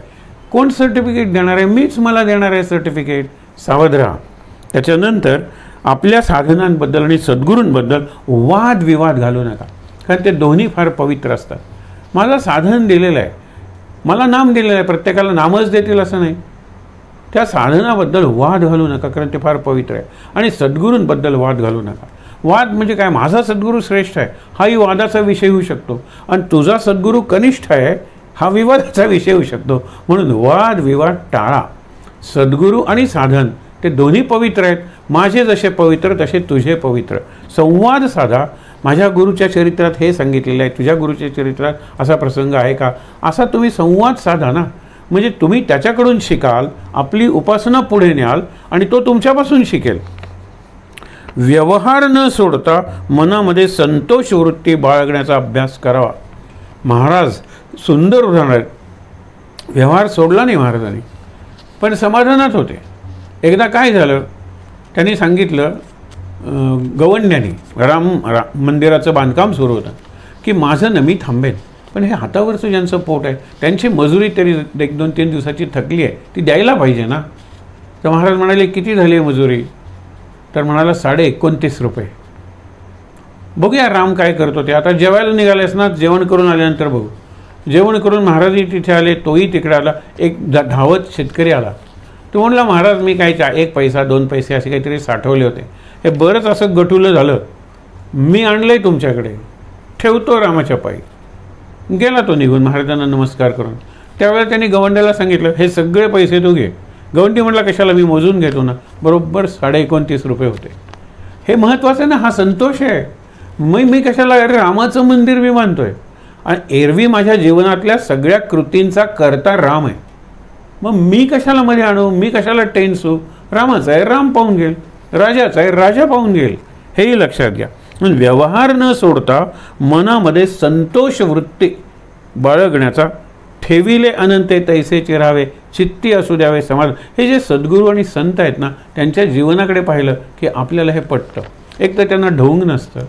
कोण सर्टिफिकेट देणार आहे? मीच मला देणार आहे सर्टिफिकेट. सावध राहा. त्याच्यानंतर आपल्या साधनांबद्दल आणि सद्गुरूंबद्दल वादविवाद घालू नका, कारण ते दोन्ही फार पवित्र असतात. मला साधन दिलेलं आहे, मला नाम दिलेलं आहे, प्रत्येकाला नामच देतील असं नाही. त्या साधनाबद्दल वाद घालू नका, कारण ते फार पवित्र आहे. आणि सद्गुरूंबद्दल वाद घालू नका. वाद म्हणजे काय, माझा सद्गुरू श्रेष्ठ आहे हाही वादाचा विषय होऊ शकतो, आणि तुझा सद्गुरू कनिष्ठ आहे हा विवादाचा विषय होऊ शकतो. म्हणून वाद विवाद टाळा. सद्गुरू आणि साधन ते दोन्ही पवित्र आहेत. माझे जसे पवित्र तसे तुझे पवित्र. संवाद साधा. माझ्या गुरुच्या चरित्रात हे सांगितलेलं आहे, तुझ्या गुरुच्या चरित्रात असा प्रसंग आहे का, असा तुम्ही संवाद साधा ना. म्हणजे तुम्ही त्याच्याकडून शिकाल, आपली उपासना पुढे न्याल आणि तो तुमच्यापासून शिकेल. व्यवहार न सोडता मनामध्ये संतोष वृत्ती बाळगण्याचा अभ्यास करावा. महाराज सुंदर उदाहरण आहे. व्यवहार सोडला नाही महाराजांनी, पण समाधानात होते. एकदा काय झालं, त्यांनी सांगितलं गवंड्यानी राम मंदिराचं बांधकाम सुरू होतं की माझं न मी थांबेन, पण हे हातावरचं ज्यांचं पोट आहे त्यांची मजुरी तरी 1-2-3 दिवसाची थकली आहे, ती द्यायला पाहिजे ना. तर महाराज म्हणाले किती झाली आहे मजुरी, तर म्हणाला 29.5 रुपये. बघूया राम काय करतो ते. आता जेवायला निघालेस ना, जेवण करून आल्यानंतर बघू. जेवण करून महाराजही तिथे आले, तोही तिकडे आला. एक धावत शेतकरी आला. तो म्हणला महाराज मी काय 1 पैसा 2 पैसे असे काहीतरी साठवले होते, हे बरंच असं गटुलं झालं, मी आणलंय तुमच्याकडे, ठेवतो रामाच्या पायी. गेला तो निघून महाराजांना नमस्कार करून. त्यावेळेला त्यांनी गवंड्याला सांगितलं हे सगळे पैसे तू घे. गवंडी म्हटला कशाला, मी मोजून घेतो ना. बरोबर 29.5 रुपये होते. हे महत्त्वाचं आहे ना, हा संतोष आहे. मी कशाला, अरे रामाचं मंदिर मी मानतोय आणि एरवी माझ्या जीवनातल्या सगळ्या कृतींचा करता राम आहे. मग मी कशाला मध्ये आणू, मी कशाला टेन्सू. रामाचा आहे राम पाहून घेईल, राजाचा आहे राजा पाहून घेईल. हेही लक्षात घ्या. व्यवहार न सोडता मनामध्ये संतोष वृत्ती बाळगण्याचा. ठेविले अनंते तैसेचे राहावे, चित्ती असू द्यावे समाज. हे जे सद्गुरू आणि संत आहेत ना, त्यांच्या जीवनाकडे पाहिलं की आपल्याला हे पटतं. एक तर त्यांना ढोंग नसतं,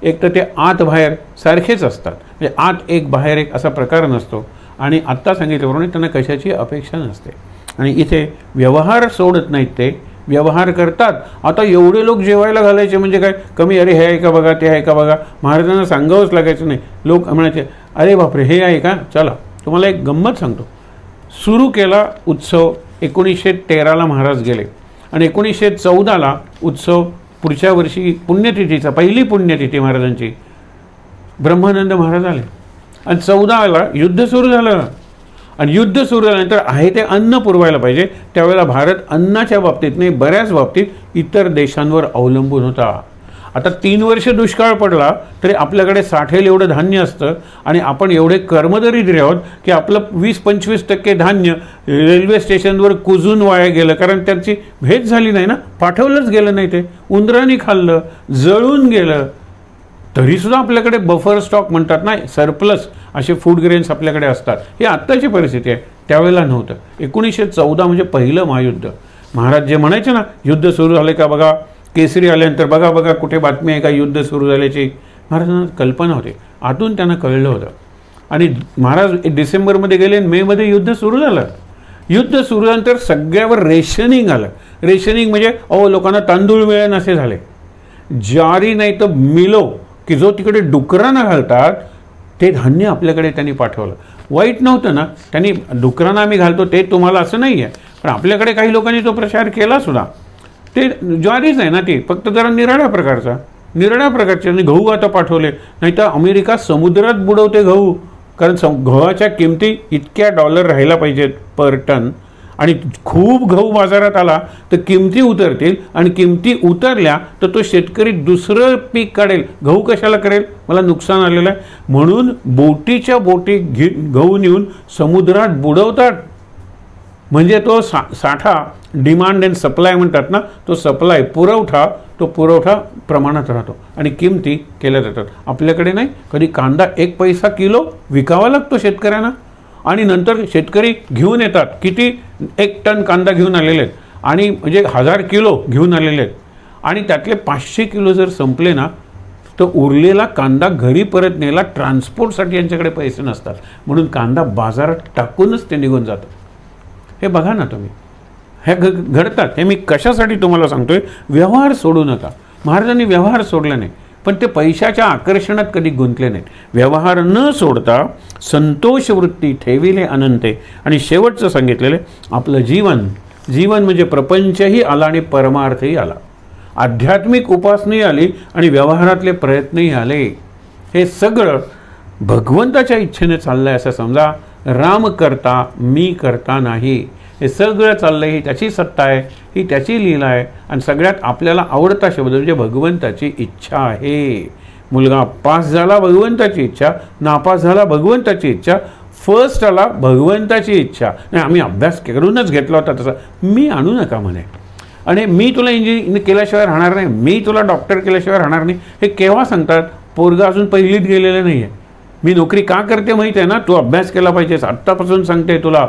एक तर ते आत बाहेर सारखेच असतात. म्हणजे आत एक बाहेर एक असा प्रकार नसतो. आणि आत्ता सांगितल्याप्रमाणे त्यांना कशाची अपेक्षा नसते. आणि इथे व्यवहार सोडत नाहीत, ते व्यवहार करतात. आता एवढे लोक जेवायला घालायचे म्हणजे काय कमी, अरे हे आहे का बघा, ते आहे का बघा. महाराजांना सांगावंच लागायचं नाही. लोक म्हणायचे अरे बापरे हे आहे का. चला तुम्हाला एक गंमत सांगतो. सुरू केला उत्सव 1913ला महाराज गेले आणि 1914ला उत्सव पुढच्या वर्षी पुण्यतिथीचा, पहिली पुण्यतिथी महाराजांची, ब्रह्मानंद महाराज आले. आणि 14ला युद्ध सुरू झालं. आणि युद्ध सुरू झाल्यानंतर आहे ते अन्न पुरवायला पाहिजे. त्यावेळेला भारत अन्नाच्या बाबतीत नाही, बऱ्याच बाबतीत इतर देशांवर अवलंबून होता. आता 3 वर्ष दुष्काळ पडला तरी आपल्याकडे साठेल एवढं धान्य असतं आणि आपण एवढे कर्मदरिद्री आहोत की आपलं 20-25% धान्य रेल्वे स्टेशनवर कुजून वाया गेलं, कारण त्यांची भेट झाली नाही ना, पाठवलंच गेलं नाही. ते उंदरांनी खाल्लं, जळून गेलं. तरीसुद्धा आपल्याकडे बफर स्टॉक म्हणतात ना, सरप्लस असे फूड ग्रेन्स आपल्याकडे असतात. ही आत्ताची परिस्थिती आहे, त्यावेळेला नव्हतं. 1914 म्हणजे पहिलं महायुद्ध. महाराज जे म्हणायचे ना युद्ध सुरू झाले का बघा, केसरी आल्यानंतर बघा बघा कुठे बातमी आहे का युद्ध सुरू झाल्याची, महाराजांना कल्पना होते. आतून त्यांना कळलं होतं. आणि महाराज डिसेंबरमध्ये गेले, मेमध्ये युद्ध सुरू झालं. युद्ध सुरू झाल्यानंतर सगळ्यावर रेशनिंग आलं. रेशनिंग म्हणजे लोकांना तांदूळ मिळेल असे झाले. ज्वारी नाही तर मिलो, की जो तिकडे डुकरांना घालतात ते धान्य आपल्याकडे त्यांनी पाठवलं. वाईट नव्हतं ना, त्यांनी डुकरांना आम्ही घालतो ते तुम्हाला असं नाही आहे, पण आपल्याकडे काही लोकांनी तो प्रचार केला सुद्धा. ते ज्वारीच आहे ना, ती फक्त जरा निराळ्या प्रकारचे. आणि गहू आता पाठवले, नाही तर अमेरिका समुद्रात बुडवते गहू, कारण गव्हाच्या किमती इतक्या $, राहायला पाहिजेत पर टन. आणि खूप गहू बाजारात आला तर किमती उतरतील, आणि किमती उतरल्या तर तो शेतकरी दुसरं पीक काढेल. गहू कशाला करेल, मला नुकसान आलेलं आहे म्हणून बोटीच्या बोटी गहू नेऊन समुद्रात बुडवतात. म्हणजे तो साठा, डिमांड अँड सप्लाय म्हणतात ना, तो सप्लाय पुरवठा प्रमाणात राहतो आणि किमती केल्या जातात. आपल्याकडे नाही, कधी कांदा 1 पैसा किलो विकावा लागतो शेतकऱ्यांना. आणि नंतर शेतकरी घेऊन येतात, किती 1 टन कांदा घेऊन आलेले आहेत, आणि म्हणजे 1000 किलो घेऊन आलेले आहेत. आणि त्यातले 500 किलो जर संपले ना, तर उरलेला कांदा घरी परत न्यायला ट्रान्सपोर्टसाठी यांच्याकडे पैसे नसतात, म्हणून कांदा बाजारात टाकूनच ते निघून जातात. हे बघा ना तुम्ही, ह्या घडतात. हे मी कशासाठी तुम्हाला सांगतोय, व्यवहार सोडू नका. महाराजांनी व्यवहार सोडला नाही, पण ते पैशाच्या आकर्षणात कधी गुंतले नाहीत. व्यवहार न सोडता संतोष वृत्ती ठेविले अनंते. आणि शेवटचं सांगितलेलं आपलं जीवन म्हणजे प्रपंचही आला आणि परमार्थही आला, आध्यात्मिक उपासनाही आली आणि व्यवहारातले प्रयत्नही आले. हे सगळं भगवंताच्या इच्छेने चाललं आहे असं समजा. राम करता मी करता नाही, हे सगळं चाललं आहे, ही त्याची सत्ता आहे, ही त्याची लीला आहे. आणि सगळ्यात आपल्याला आवडता शब्द म्हणजे भगवंताची इच्छा आहे. मुलगा पास झाला भगवंताची इच्छा, नापास झाला भगवंताची इच्छा, फर्स्ट आला भगवंताची इच्छा. नाही आम्ही अभ्यास करूनच घेतला होता तसा, मी आणू नका म्हणे. आणि मी तुला इंजिनिअर केल्याशिवाय राहणार नाही, मी तुला डॉक्टर केल्याशिवाय राहणार नाही. हे केव्हा सांगतात? पोरगा अजून पहिलीत गेलेलं नाही आहे. मी नोकरी का करते माहीत आहे ना, तू अभ्यास केला पाहिजेस, आत्तापासून सांगते तुला.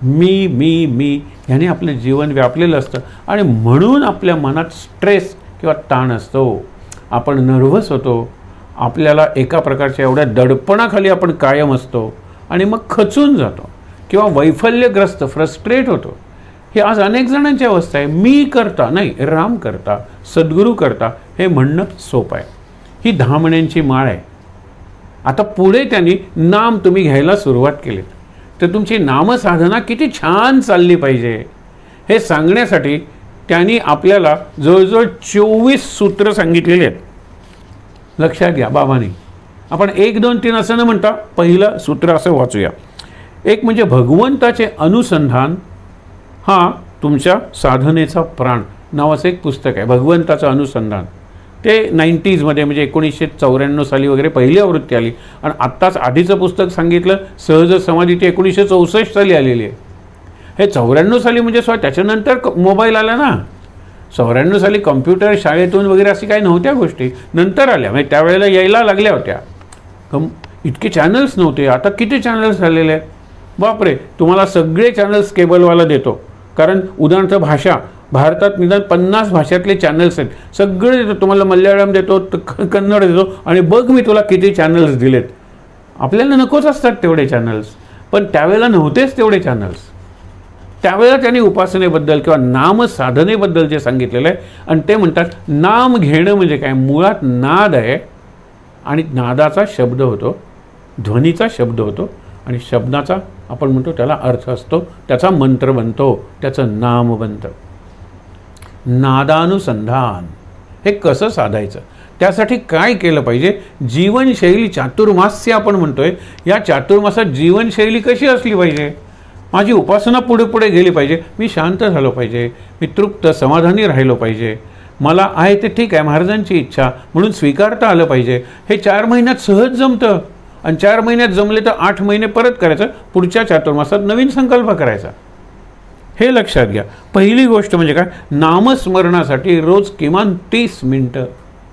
मी ह्याने आपलं जीवन व्यापलेलं असतं आणि म्हणून आपल्या मनात स्ट्रेस किंवा ताण असतो. आपण नर्व्हस होतो, आपल्याला एका प्रकारच्या एवढ्या दडपणाखाली आपण कायम असतो आणि मग खचून जातो किंवा वैफल्यग्रस्त फ्रस्ट्रेट होतो. हे आज अनेक जणांची अवस्था आहे. मी करता नाही, राम करता, सद्गुरू करता हे म्हणणं सोपं आहे. ही 10 महिन्यांची माळ आहे. आता पुढे त्यांनी नाम तुम्ही घ्यायला सुरुवात केली तर तुमची नामसाधना किती छान चालली पाहिजे हे सांगण्यासाठी त्यांनी आपल्याला जवळजवळ 24 सूत्र सांगितलेली आहेत. लक्षात घ्या बाबांनी. आपण 1 2 3 असं न म्हणता पहिलं सूत्र असं वाचूया. एक म्हणजे भगवंताचे अनुसंधान हा तुमच्या साधनेचा प्राण नावाचं एक पुस्तक आहे. भगवंताचं अनुसंधान ते 90sमध्ये म्हणजे 1994 साली वगैरे पहिली आवृत्ती आली. आणि आत्ताच आधीचं पुस्तक सांगितलं सहज समाधी ती 1964 साली आलेली आहे. हे 94 साली म्हणजे त्याच्यानंतर मोबाईल आला ना. 94 साली कम्प्युटर शाळेतून वगैरे अशी काही नव्हत्या गोष्टी, नंतर आल्या. म्हणजे त्यावेळेला यायला लागल्या होत्या. इतके चॅनल्स नव्हते. आता किती चॅनल्स झालेले आहेत बापरे. तुम्हाला सगळे चॅनल्स केबलवाला देतो. कारण उदाहरणार्थ भाषा, भारतात निदान 50 भाषातले चॅनल्स आहेत. सगळे देतो तुम्हाला. मल्याळम देतो, कन्नड देतो आणि बघ मी तुला किती चॅनल्स दिलेत. आपल्याला नकोच असतात तेवढे चॅनल्स, पण त्यावेळेला नव्हतेच तेवढे चॅनल्स. त्यावेळेला त्यांनी उपासनेबद्दल किंवा नामसाधनेबद्दल जे सांगितलेलं आहे आणि ते म्हणतात नाम घेणं म्हणजे काय. मुळात नाद आहे आणि नादाचा शब्द होतो, ध्वनीचा शब्द होतो आणि शब्दाचा आपण म्हणतो त्याला अर्थ असतो, त्याचा मंत्र बनतो, त्याचं नाम बनतं. नादानुसंधान हे कसं साधायचं, त्यासाठी काय केलं पाहिजे. जीवनशैली चातुर्मास्य आपण म्हणतोय, या चातुर्मासात जीवनशैली कशी असली पाहिजे. माझी उपासना पुढे पुढे गेली पाहिजे, मी शांत झालो पाहिजे, मी तृप्त समाधानी राहिलो पाहिजे, मला आहे ते ठीक आहे महाराजांची इच्छा म्हणून स्वीकारता आलं पाहिजे. हे 4 महिन्यात सहज जमतं आणि 4 महिन्यात जमले तर 8 महिने परत करायचं, पुढच्या चातुर्मासात नवीन संकल्प करायचा. हे लक्षात घ्या. पहिली गोष्ट म्हणजे काय, नामस्मरणासाठी रोज किमान 30 मिनटं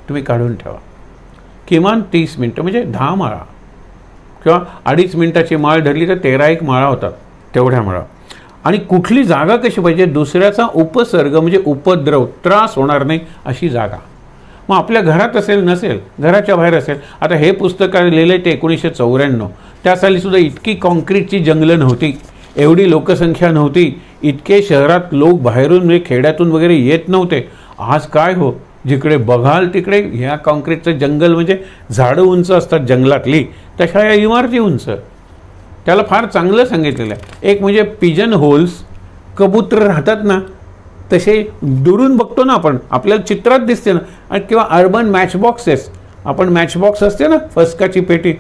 तुम्ही काढून ठेवा. किमान 30 मिनटं म्हणजे 10 माळा किंवा 2.5 मिनटाची माळ धरली तर 13 माळा होतात, तेवढ्या माळा. आणि कुठली जागा कशी पाहिजे, दुसऱ्याचा उपसर्ग म्हणजे उपद्रव, त्रास होणार नाही अशी जागा. मग आपल्या घरात असेल नसेल, घराच्या बाहेर असेल. आता हे पुस्तक लिहिलं आहे ते 1994, त्या सालीसुद्धा इतकी कॉन्क्रीटची जंगलं नव्हती, एवढी लोकसंख्या नव्हती, इतके शहरात लोक बाहेरून म्हणजे खेड्यातून वगैरे येत नव्हते. आज काय हो, जिकडे बघाल तिकडे ह्या कॉन्क्रीटचं जंगल म्हणजे झाडं उंच असतात जंगलातली, तशा या इमारती उंच. त्याला फार चांगलं सांगितलेलं आहे. एक म्हणजे पिजन होल्स, कबूतर राहतात ना तसे दुरून बघतो ना आपण, आपल्याला चित्रात दिसते ना. आणि किंवा अर्बन मॅचबॉक्सेस, आपण मॅचबॉक्स असते ना फसकाची पेटी,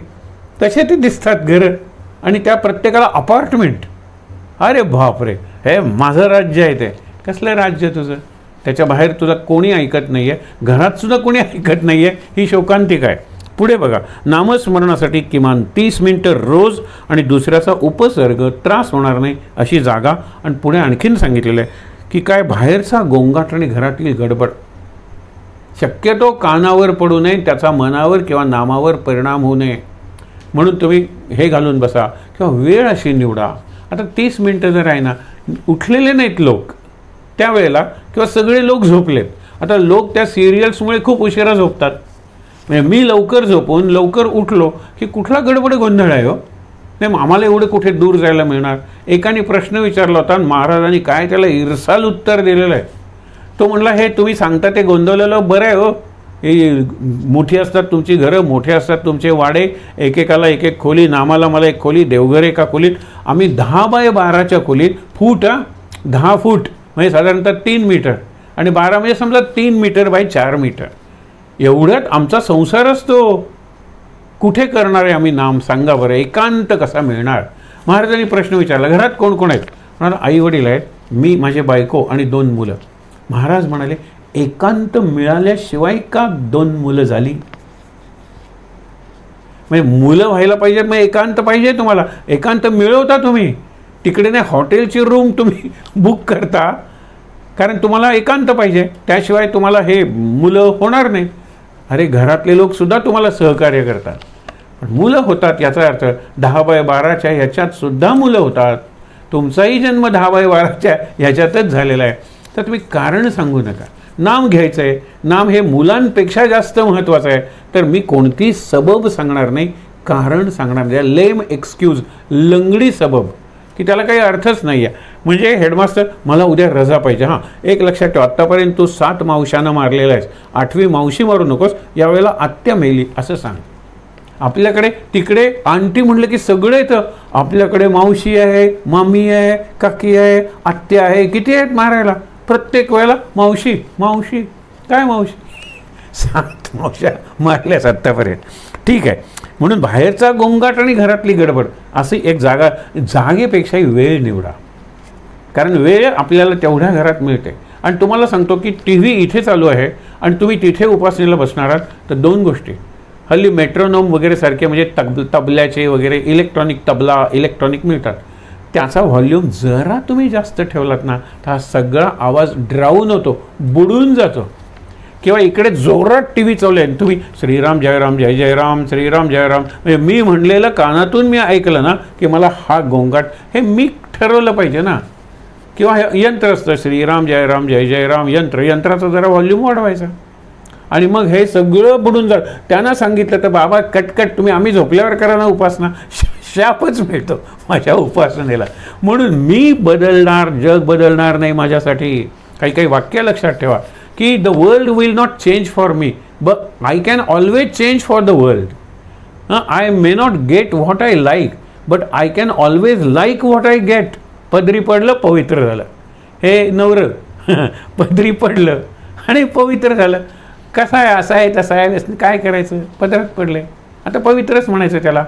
तसे ते दिसतात घरं. आणि त्या प्रत्येकाला अपार्टमेंट. अरे बापरे, हे माझं राज्य आहे. ते कसलं राज्य तुझं, त्याच्या बाहेर तुला कोणी ऐकत नाही आहे, घरातसुद्धा कोणी ऐकत नाही आहे, ही शोकांतिक आहे. पुढे बघा, नामस्मरणासाठी किमान 30 मिनटं रोज आणि दुसऱ्याचा उपसर्ग, त्रास होणार नाही अशी जागा. आणि पुढे आणखीन सांगितलेलं आहे की काय, बाहेरचा गोंगाट आणि घरातील गडबड शक्यतो कानावर पडू नये, त्याचा मनावर किंवा नामावर परिणाम होऊ नये म्हणून तुम्ही हे घालून बसा किंवा वेळ अशी निवडा. आता 30 मिनटं जर आहे ना, उठलेले नाहीत लोक त्यावेळेला किंवा सगळे लोक झोपलेत. आता लोक त्या सिरियल्समुळे खूप उशिरा झोपतात. म्हणजे मी लवकर झोपून लवकर उठलो की कुठला गडबड गोंधळ आहे हो. नाही आम्हाला एवढं कुठे दूर जायला मिळणार. एकाने प्रश्न विचारला होता आणि महाराजांनी काय त्याला इरसाल उत्तर दिलेलं आहे. तो म्हणला हे तुम्ही सांगता ते गोंधवलेलं बरं आहे हो. ही मोठी असतात तुमची घरं, मोठे असतात तुमचे वाडे, एकेकाला एक एक खोली, नामाला मला एक खोली, देवघर एका खोलीत. आम्ही 10 बाय 12च्या खोलीत, फूट 10 फूट म्हणजे साधारणतः 3 मीटर आणि 12 म्हणजे समजा 3 मीटर बाय 4 मीटर एवढ्यात आमचा संसार असतो. कुठे करणार आहे आम्ही नाम सांगा बरं, एकांत कसा मिळणार. महाराजांनी प्रश्न विचारला घरात कोण कोण आहेत. म्हणाला आई वडील आहेत, मी, माझे बायको आणि 2 मुलं. महाराज म्हणाले एकांत मिळाल्याशिवाय का 2 मुलं झाली. म्हणजे मुलं व्हायला पाहिजे, मग एकांत पाहिजे तुम्हाला. एकांत मिळवता तुम्ही, तिकडे नाही हॉटेलची रूम तुम्ही बुक करता कारण तुम्हाला एकांत पाहिजे, त्याशिवाय तुम्हाला हे मुलं होणार नाही. अरे घरातले लोक सुद्धा तुम्हाला सहकार्य करतात, पण मुलं होतात याचा अर्थ 10 बाय 12च्या ह्याच्यात सुद्धा मुलं होतात. तुमचाही जन्म 10 बाय 12च्या ह्याच्यातच झालेला आहे. तर तुम्ही कारण सांगू नका. नाम घ्यायचं आहे, नाम हे मुलांपेक्षा जास्त महत्त्वाचं आहे. तर मी कोणती सबब सांगणार नाही, कारण सांगणार नाही. लेम एक्सक्यूज, लंगडी सबब की त्याला काही अर्थच नाही आहे. म्हणजे हेडमास्टर मला उद्या रजा पाहिजे. हां एक लक्षात ठेव, आत्तापर्यंत तू 7 मावशांना मारलेला आहेस, 8वी मावशी मारू नकोस, यावेळेला आत्या मेली असं सांग. आपल्याकडे तिकडे आंटी म्हटलं की सगळं येतं. आपल्याकडे मावशी आहे, मामी आहे, काकी आहे, आत्या आहे, किती आहेत मारायला. प्रत्येक वेळेला मावशी मावशी काय मावशी, 7 मावशा मारल्यास आत्तापर्यंत. ठीक आहे, म्हणून बाहेरचा गोंगाट आणि घरातली गडबड अशी एक जागा, जागेपेक्षाही वेळ निवडा. कारण वेळ आपल्याला तेवढ्या घरात मिळते. आणि तुम्हाला सांगतो की TV इथे चालू आहे आणि तुम्ही तिथे उपासनेला बसणार आहात तर 2 गोष्टी. हल्ली मेट्रोनोम वगैरे सारखे म्हणजे तबल्याचे वगैरे इलेक्ट्रॉनिक तबला इलेक्ट्रॉनिक मिळतात. त्याचा व्हॉल्यूम जरा तुम्ही जास्त ठेवलात ना तर हा सगळा आवाज ड्राऊन होतो, बुडून जातो. किंवा इकडे जोरात TV चालू आहे, तुम्ही श्रीराम जयराम जय जयराम श्रीराम जयराम म्हणजे मी म्हणलेलं कानातून मी ऐकलं ना की मला हा गोंगाट हे मी ठरवलं पाहिजे ना. किंवा हे यंत्र असतं श्रीराम जयराम जय जयराम यंत्राचा जरा व्हॉल्यूम वाढवायचा आणि मग हे सगळं बुडून जात. त्यांना सांगितलं तर बाबा कटकट तुम्ही आम्ही झोपल्यावर करा ना उपासना, शापच मिळतो माझ्या उपासनेला. म्हणून मी बदलणार, जग बदलणार नाही माझ्यासाठी. काही काही वाक्य लक्षात ठेवा की the world will not change for me but I can always change for the world. I may not gate what I like but I can always like what I get. पदरी पडलं पवित्र झालं. हे नवरं पदरी पडलं आणि पवित्र झालं. कसं आहे, असं आहे तसं आहे, काय करायचं, पदरात पडले आता पवित्रच म्हणायचं त्याला.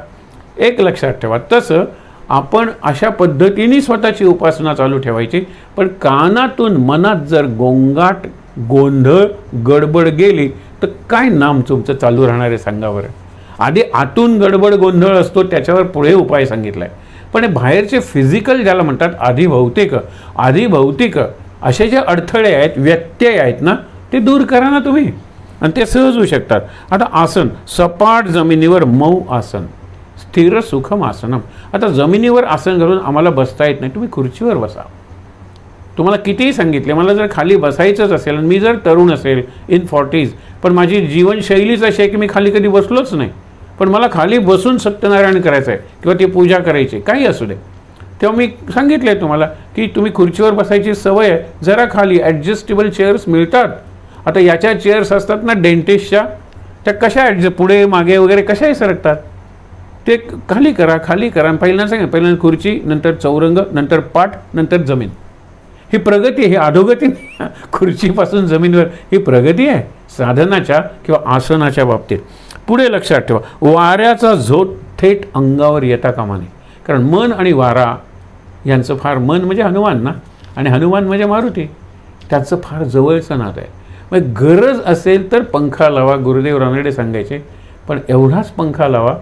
एक लक्षात ठेवा, तसं आपण अशा पद्धतीने स्वतःची उपासना चालू ठेवायची. पण कानातून मनात जर गोंगाट गोंधळ गडबड गेली तर काय नाम तुमचं चालू राहणार आहे सांगा बरं. आधी आतून गडबड गोंधळ असतो त्याच्यावर पुढे उपाय सांगितला आहे. पण बाहेरचे फिजिकल ज्याला म्हणतात आधी भौतिक असे जे अडथळे आहेत, व्यत्यय आहेत ना, ते दूर करा ना तुम्ही आणि ते सहज होऊ शकतात. आता आसन, सपाट जमिनीवर मऊ आसन, स्थिर सुखम आसनम. आता जमिनीवर आसन घालून आम्हाला बसता येत नाही, तुम्ही खुर्चीवर बसा. तुम्हाला कितीही सांगितले, मला जर खाली बसायचंच असेल आणि मी जर तरुण असेल इन 40s पण माझी जीवनशैलीच अशी आहे की मी खाली कधी बसलोच नाही, पण मला खाली बसून सत्यनारायण करायचं आहे किंवा ती पूजा करायची, काही असू दे, तेव्हा मी सांगितलं आहे तुम्हाला की तुम्ही खुर्चीवर बसायची सवय आहे, जरा खाली ॲडजस्टेबल चेअर्स मिळतात. आता याच्या चेअर्स असतात ना डेंटिस्टच्या, त्या कशा पुढे मागे वगैरे कशाही सरकतात, ते खाली करा. पहिल्यांदा सांगा, पहिल्यांदा खुर्ची, नंतर चौरंग, नंतर पाठ, नंतर जमीन. ही प्रगती, ही अधोगती खुर्चीपासून जमिनीवर, ही प्रगती आहे साधनाच्या किंवा आसनाच्या बाबतीत. पुढे लक्षात ठेवा, वाऱ्याचा झोत थेट अंगावर येता कामा नये. कारण मन आणि वारा यांचं फार, मन म्हणजे हनुमान ना, आणि हनुमान म्हणजे मारुती, त्याचं फार जवळचं नातं आहे. मग गरज असेल तर पंखा लावा, गुरुदेव रानडे सांगायचे, पण एवढाच पंखा लावा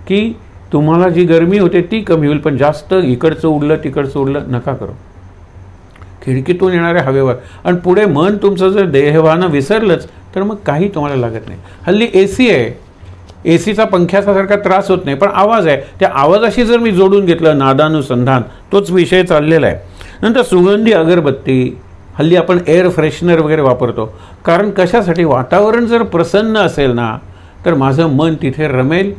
की तुम्हाला जी गरमी होते ती कमी होईल, पण जास्त इकडचं उडलं तिकडचं उडलं नका करू. खिडकीतून येणाऱ्या हवेवर. आणि पुढे मन तुमचं जर देहभान विसरलंच तर मग काही तुम्हाला लागत नाही. हल्ली AC आहे, ACचा पंख्यासारखा त्रास होत नाही, पण आवाज आहे, त्या आवाजाशी जर मी जोडून घेतलं नादानुसंधान, तोच विषय चाललेला आहे. नंतर सुगंधी अगरबत्ती, हल्ली आपण एअर फ्रेशनर वगैरे वापरतो. कारण कशासाठी, वातावरण जर प्रसन्न असेल ना तर माझं मन तिथे रमेल,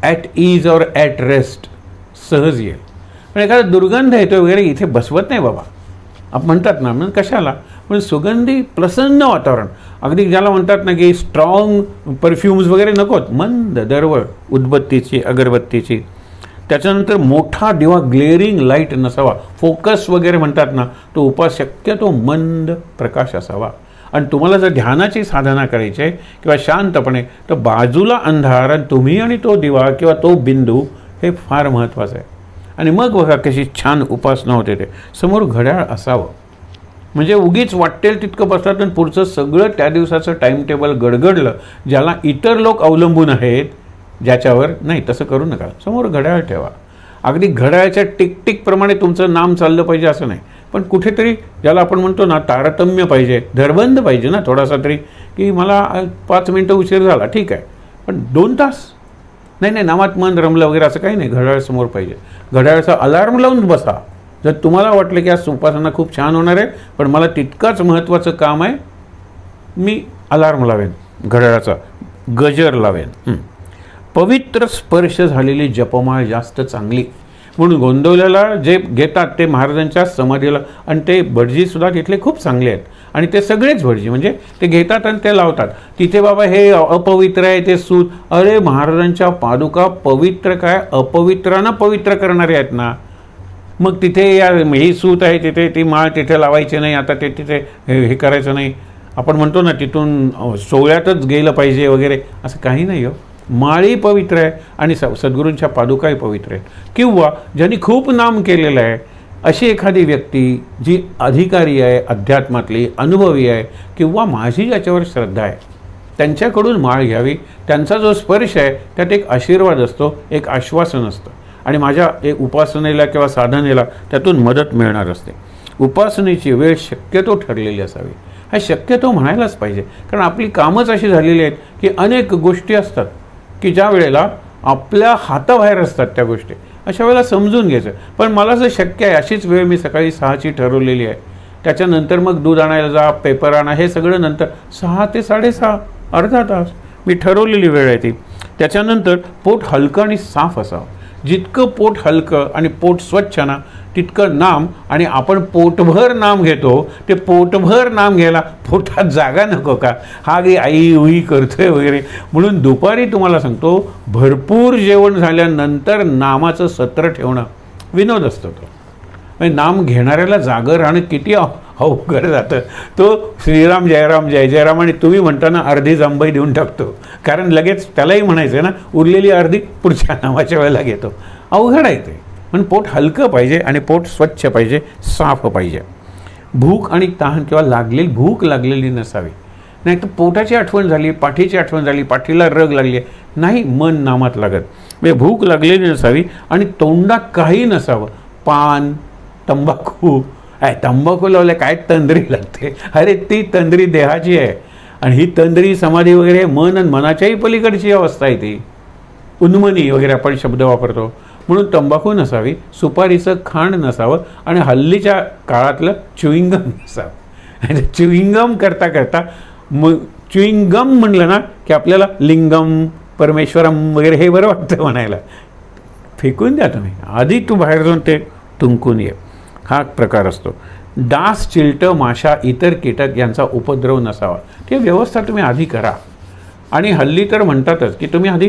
ॲट ईज और ॲट रेस्ट, सहज येईल. पण एखादा दुर्गंध येतो वगैरे इथे बसवत नाही बाबा. आपण म्हणतात ना, म्हणून कशाला, पण सुगंधी प्रसन्न वातावरण, अगदी ज्याला म्हणतात ना की स्ट्रॉंग परफ्यूम्स वगैरे नकोत, मंद दरवळ उदबत्तीची अगरबत्तीची. त्याच्यानंतर मोठा दिवा, ग्लेअरिंग लाईट नसावा, फोकस वगैरे म्हणतात ना, तो उपास शक्यतो मंद प्रकाश असावा. आणि तुम्हाला जर ध्यानाची साधना करायची आहे किंवा शांतपणे, तर बाजूला अंधार आणि तुम्ही आणि तो दिवा किंवा तो बिंदू, हे फार महत्त्वाचं आहे. आणि मग बघा कशी छान उपासना होते. ते समोर घड्याळ असावं, म्हणजे उगीच वाटेल तितकं बसतात आणि पुढचं सगळं त्या दिवसाचं टाईम टेबल गडगडलं, ज्याला इतर लोक अवलंबून आहेत ज्याच्यावर, नाही तसं करू नका. समोर घड्याळ ठेवा. अगदी घड्याळाच्या टिकटिकप्रमाणे तुमचं नाम चाललं पाहिजे असं नाही, पण कुठेतरी ज्याला आपण म्हणतो ना तारतम्य पाहिजे, धरबंद पाहिजे ना थोडासा तरी, की मला 5 मिनटं उशीर झाला ठीक आहे, पण 2 तास नाही नाही, नामात मन रमलं वगैरे असं काही नाही. घड्याळ समोर पाहिजे. घड्याळाचा अलार्म लावून बसा. जर तुम्हाला वाटलं की आज उपासना खूप छान होणार आहे, पण मला तितकंच महत्त्वाचं काम आहे, मी अलार्म लावेन, घड्याळाचा गजर लावेन. पवित्र स्पर्श झालेली जपमाळ जास्त चांगली, म्हणून गोंदवल्याला जे घेतात ते महाराजांच्या समाधीला, आणि ते भटजीसुद्धा तिथले खूप चांगले आहेत. आणि ते सगळेच भटजी म्हणजे ते घेतात आणि ते लावतात. तिथे बाबा हे अपवित्र आहे ते सूत, अरे महाराजांच्या पादुका पवित्र काय, अपवित्रांना पवित्र करणारे आहेत ना. मग तिथे ही सूत आहे तिथे, ती माळ तिथे लावायची नाही, आता ते तिथे हे करायचं नाही. आपण म्हणतो ना तिथून सोहळ्यातच गेलं पाहिजे वगैरे, असं काही नाही हो. माळी पवित्र आहे आणि सद्गुरूंच्या पादुकाही पवित्र आहेत. किंवा ज्यांनी खूप नाम केलेलं आहे अशी एखादी व्यक्ती जी अधिकारी आहे, अध्यात्मातली अनुभवी आहे, किंवा माझी ज्याच्यावर श्रद्धा आहे, त्यांच्याकडून माळ घ्यावी. त्यांचा जो स्पर्श आहे त्यात एक आशीर्वाद असतो, एक आश्वासन असतं, आणि माझ्या एक उपासनेला किंवा साधनेला त्यातून मदत मिळणार असते. उपासनेची वेळ शक्यतो ठरलेली असावी. हा शक्यतो म्हणायलाच पाहिजे, कारण आपली कामच अशी झालेली आहेत की अनेक गोष्टी असतात की ज्या वेळेला आपल्या हाताबाहेर असतात त्या गोष्टी. अशा वेळेला समजून घ्यायचं. पण मला जर शक्य आहे अशीच वेळ मी सकाळी 6ची ठरवलेली आहे, त्याच्यानंतर मग दूध आणायला जा, पेपर आणा, हे सगळं नंतर 6 ते 6:30 अर्धा तास मी ठरवलेली वेळ आहे ती. त्याच्यानंतर पोट हलकं आणि साफ असावं. जितकं पोट हलकं आणि पोट स्वच्छ ना, तितकं नाम, आणि आपण पोटभर नाम घेतो, ते पोटभर नाम घ्यायला पोटात जागा नको का, हा गे आई उई करतोय वगैरे. म्हणून दुपारी तुम्हाला सांगतो, भरपूर जेवण झाल्यानंतर नामाचं सत्र ठेवणं विनोद असतो. तो म्हणजे नाम घेणाऱ्याला जागं राहणं किती अवघड जातं. तो श्रीराम जयराम जय जयराम आणि तुम्ही म्हणताना अर्धी जांभई देऊन टाकतो, कारण लगेच त्यालाही म्हणायचं ना, उरलेली अर्धी पुढच्या नामाच्या वेळेला घेतो. अवघड आहे ते. पण पोट हलकं पाहिजे आणि पोट स्वच्छ पाहिजे, साफ पाहिजे. भूक आणि तहान किंवा लागलेली भूक लागलेली नसावी. नाही तर पोटाची आठवण झाली, पाठीची आठवण झाली, पाठीला रग लागली, नाही मन नामात लागत. म्हणजे भूक लागलेली नसावी आणि तोंडात काही नसावं. पान, तंबाखू, तंबाखू लावले काय तंद्री लागते, अरे ती तंद्री देहाची आहे, आणि ही तंद्री समाधी वगैरे मन आणि मनाच्याही पलीकडची अवस्था आहे ती. उन्मनी वगैरे आपण शब्द वापरतो. म्हणून तंबाखू नसावी, सुपारीचं खांड नसावं, आणि हल्लीच्या काळातलं च्युइंगम नसावं. च्युइंगम करता करता मग च्युइंगम म्हणलं ना की आपल्याला लिंगम, परमेश्वरम वगैरे हे बरं वाटतं म्हणायला. फेकून द्या तुम्ही, आधी तू बाहेर जाऊन ते तुंकून ये. हा प्रकार असतो. डास, चिलटं, माशा, इतर कीटक यांचा उपद्रव नसावा. ते व्यवस्था तुम्ही आधी करा. आणि हल्ली तर म्हणतातच की तुम्ही आधी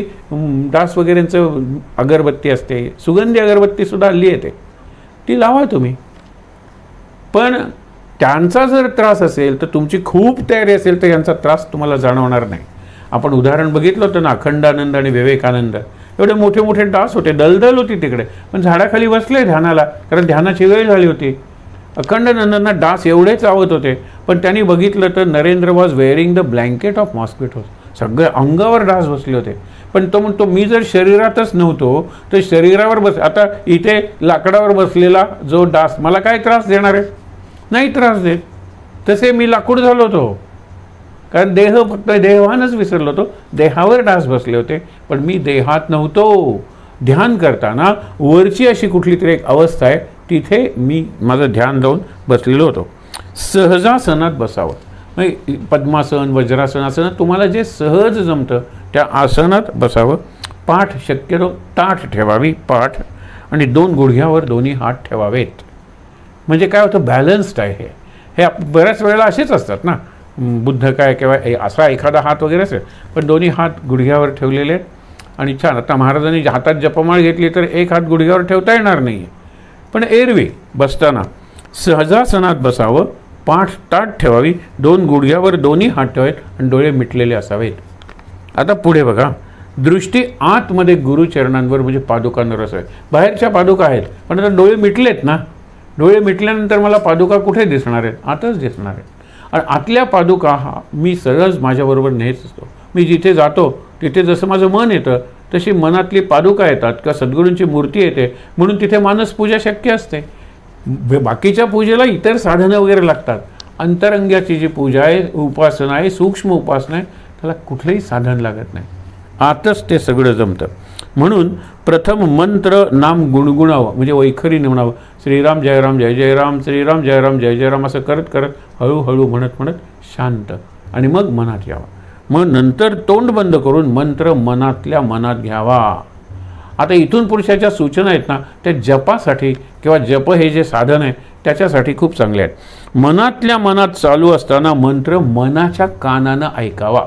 डास वगैरेंचं अगरबत्ती असते, सुगंधी अगरबत्तीसुद्धा हल्ली येते, ती लावा तुम्ही. पण त्यांचा जर त्रास असेल तर तुमची खूप तयारी असेल तर यांचा त्रास तुम्हाला जाणवणार नाही. आपण उदाहरण बघितलं होतं ना, अखंडानंद आणि विवेकानंद, एवढे मोठे मोठे डास होते, दलदल होती तिकडे, पण झाडाखाली बसले ध्यानाला, कारण ध्यानाची वेळ झाली होती. अखंडानंदांना डास एवढे चावत होते, पण त्यांनी बघितलं तर Narendra was wearing the blanket of mosquitoes. सगळे अंगावर डास बसले होते. पण तो म्हणतो मी जर शरीरातच नव्हतो तर शरीरावर आता इथे लाकडावर बसलेला जो डास मला काय त्रास देणार आहे, नाही त्रास देत. तसे मी लाकूड झालो होतो, कारण देह फक्त देहवानच विसरलो होतो, देहावर डास बसले होते, पण मी देहात नव्हतो. ध्यान करताना वरची अशी कुठली तरी एक अवस्था आहे, तिथे मी माझं ध्यान लावून बसलेलो होतो. सहजासनात बसावं. पद्मासन, वज्रासन, आसन तुम्हाला जे सहज जमतं त्या आसनात बसावं. पाठ शक्यतो ताठ ठेवावी पाठ, आणि 2 गुडघ्यावर दोन्ही हात ठेवावेत. म्हणजे काय होतं, बॅलन्स्ड आहे हे बऱ्याच वेळेला असेच असतात ना, बुद्ध काय किंवा असा एखादा हात वगैरे असेल, पण दोन्ही हात गुडघ्यावर ठेवलेले आहेत. आणि छान. आता महाराजांनी हातात जपमाळ घेतली तर एक हात गुडघ्यावर ठेवता येणार नाही, पण एरवी बसताना सहजासनात बसावं, पाठ ताठ ठेवावी, 2 गुडघ्यावर दोन्ही हात ठेवावेत आणि डोळे मिटलेले असावेत. आता पुढे बघा, दृष्टी आतमध्ये गुरुचरणांवर म्हणजे पादुकांवर असावे. बाहेरच्या पादुका आहेत, पण आता डोळे मिटलेत ना, डोळे मिटल्यानंतर मला पादुका कुठे दिसणार आहेत, आतच दिसणार आहेत. आणि आतल्या पादुका मी सहज माझ्याबरोबर नेत असतो. मी जिथे जातो तिथे जसं माझं मन येतं तशी मनातली पादुका येतात किंवा सद्गुरूंची मूर्ती येते, म्हणून तिथे मानसपूजा शक्य असते. बाकीच्या पूजेला इतर साधनं वगैरे लागतात. अंतरंगाची जी पूजा आहे, उपासना आहे, सूक्ष्म उपासना आहे, त्याला कुठलंही साधन लागत नाही, आतच ते सगळं जमतं. म्हणून प्रथम मंत्र नाम गुणगुणावं, म्हणजे वैखरीने म्हणावं, श्रीराम जय राम जय जय राम, श्रीराम जय राम जय जय राम, असं करत करत हळूहळू म्हणत शांत, आणि मग मनात यावं. मग नंतर तोंड बंद करून मंत्र मनातल्या मनात घ्यावा. आता इथून पुरुषाच्या सूचना आहेत ना, त्या जपासाठी किंवा जप हे जे साधन आहे त्याच्यासाठी खूप चांगले आहेत. मनातल्या मनात चालू असताना मंत्र मनाच्या कानानं ऐकावा.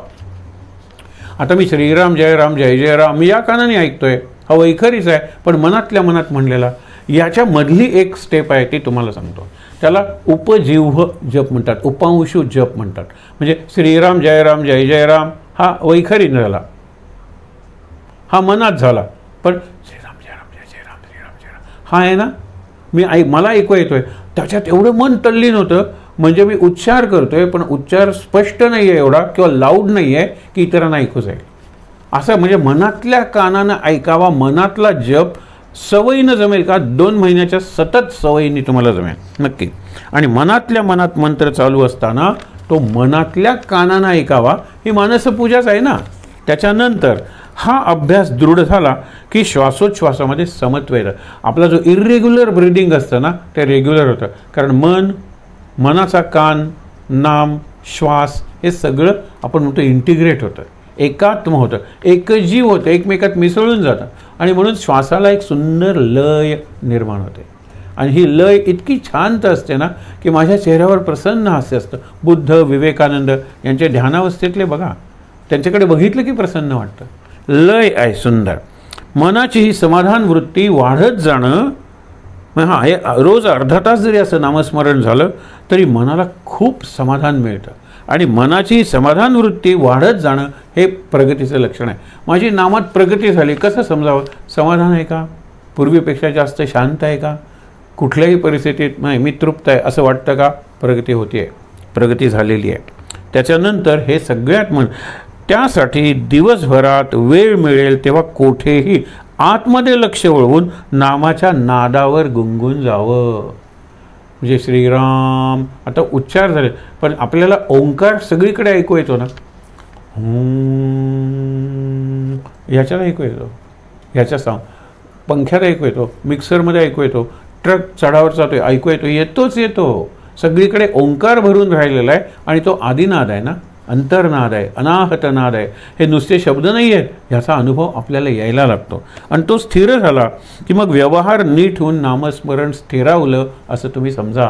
आता मी श्रीराम जय राम जय जय राम मी या कानाने ऐकतोय, हा वैखरीच आहे, पण मनातल्या मनात म्हणलेला याच्या मधली एक स्टेप आहे ती तुम्हाला सांगतो. त्याला उपजिह्व जप म्हणतात, उपांशु जप म्हणतात. म्हणजे श्रीराम जय राम हा वैखरीने झाला, हा मनात झाला, पण श्रीराम जय राम श्रीराम जय राम हा आहे ना, मला ऐकू येतोय, त्याच्यात एवढं मन तल्लीन होतं. म्हणजे मी उच्चार करतोय पण उच्चार स्पष्ट नाही आहे एवढा किंवा लाऊड नाही आहे की इतरांना ऐकू जाईल, असं म्हणजे मनातल्या कानानं ऐकावा. मनातला जप सवयीनं जमेल का, 2 महिन्याच्या सतत सवयीने तुम्हाला जमेल नक्की. आणि मनातल्या मनात मंत्र चालू असताना तो मनातल्या कानानं ऐकावा, ही मानसपूजाच आहे ना. त्याच्यानंतर हा अभ्यास दृढ झाला की श्वासोच्छ्वासामध्ये समत्व येतं. आपला जो इरेग्युलर ब्रीदिंग असतं ना ते रेग्युलर होतं, कारण मनाचा कान, नाम, श्वास हे सगळं आपण म्हणतो इंटिग्रेट होतं, एकात्म होतं, एकजीव होतं, एकमेकात मिसळून जातं. आणि म्हणून श्वासाला एक सुंदर लय निर्माण होते. आणि ही लय इतकी शांत असते ना की माझ्या चेहऱ्यावर प्रसन्न हास्य असतं. बुद्ध, विवेकानंद यांच्या ध्यानावस्थेतले बघा, त्यांच्याकडे बघितलं की प्रसन्न वाटतं. लय आहे सुंदर. मनाची ही समाधान वृत्ती वाढत जाणं, हे रोज अर्धा तास जरी असं नामस्मरण झालं तरी मनाला खूप समाधान मिळतं. आणि मनाची समाधान वृत्ती वाढत जाणं हे प्रगतीचं लक्षण आहे. माझी नामात प्रगती झाली, कसं समजावं? समाधान आहे का, पूर्वीपेक्षा जास्त शांत आहे का, कुठल्याही परिस्थितीत नाही मी तृप्त आहे असं वाटतं का, प्रगती होती आहे, प्रगती झालेली आहे. त्याच्यानंतर हे सगळ्यात त्यासाठी दिवसभरात वेळ मिळेल तेव्हा कोठेही आतमध्ये लक्ष वळवून नामाच्या नादावर गुंगून जावं. म्हणजे श्रीराम आता उच्चार झाले, पण आपल्याला ओंकार सगळीकडे ऐकू येतो ना, ह्याच्याला ऐकू येतो, ह्याच्या पंख्यात ऐकू येतो, मिक्सरमध्ये ऐकू येतो, ट्रक चढावर जातोय ऐकू येतो, सगळीकडे ओंकार भरून राहिलेला आहे. आणि तो आदिनाद आहे ना, अंतर्नाद आहे, अनाहत नाद आहे, हे नुसते शब्द नाही आहेत, ह्याचा अनुभव आपल्याला यायला लागतो. आणि तो स्थिर झाला की मग व्यवहार नीट होऊन नामस्मरण स्थिरावलं असं तुम्ही समजा.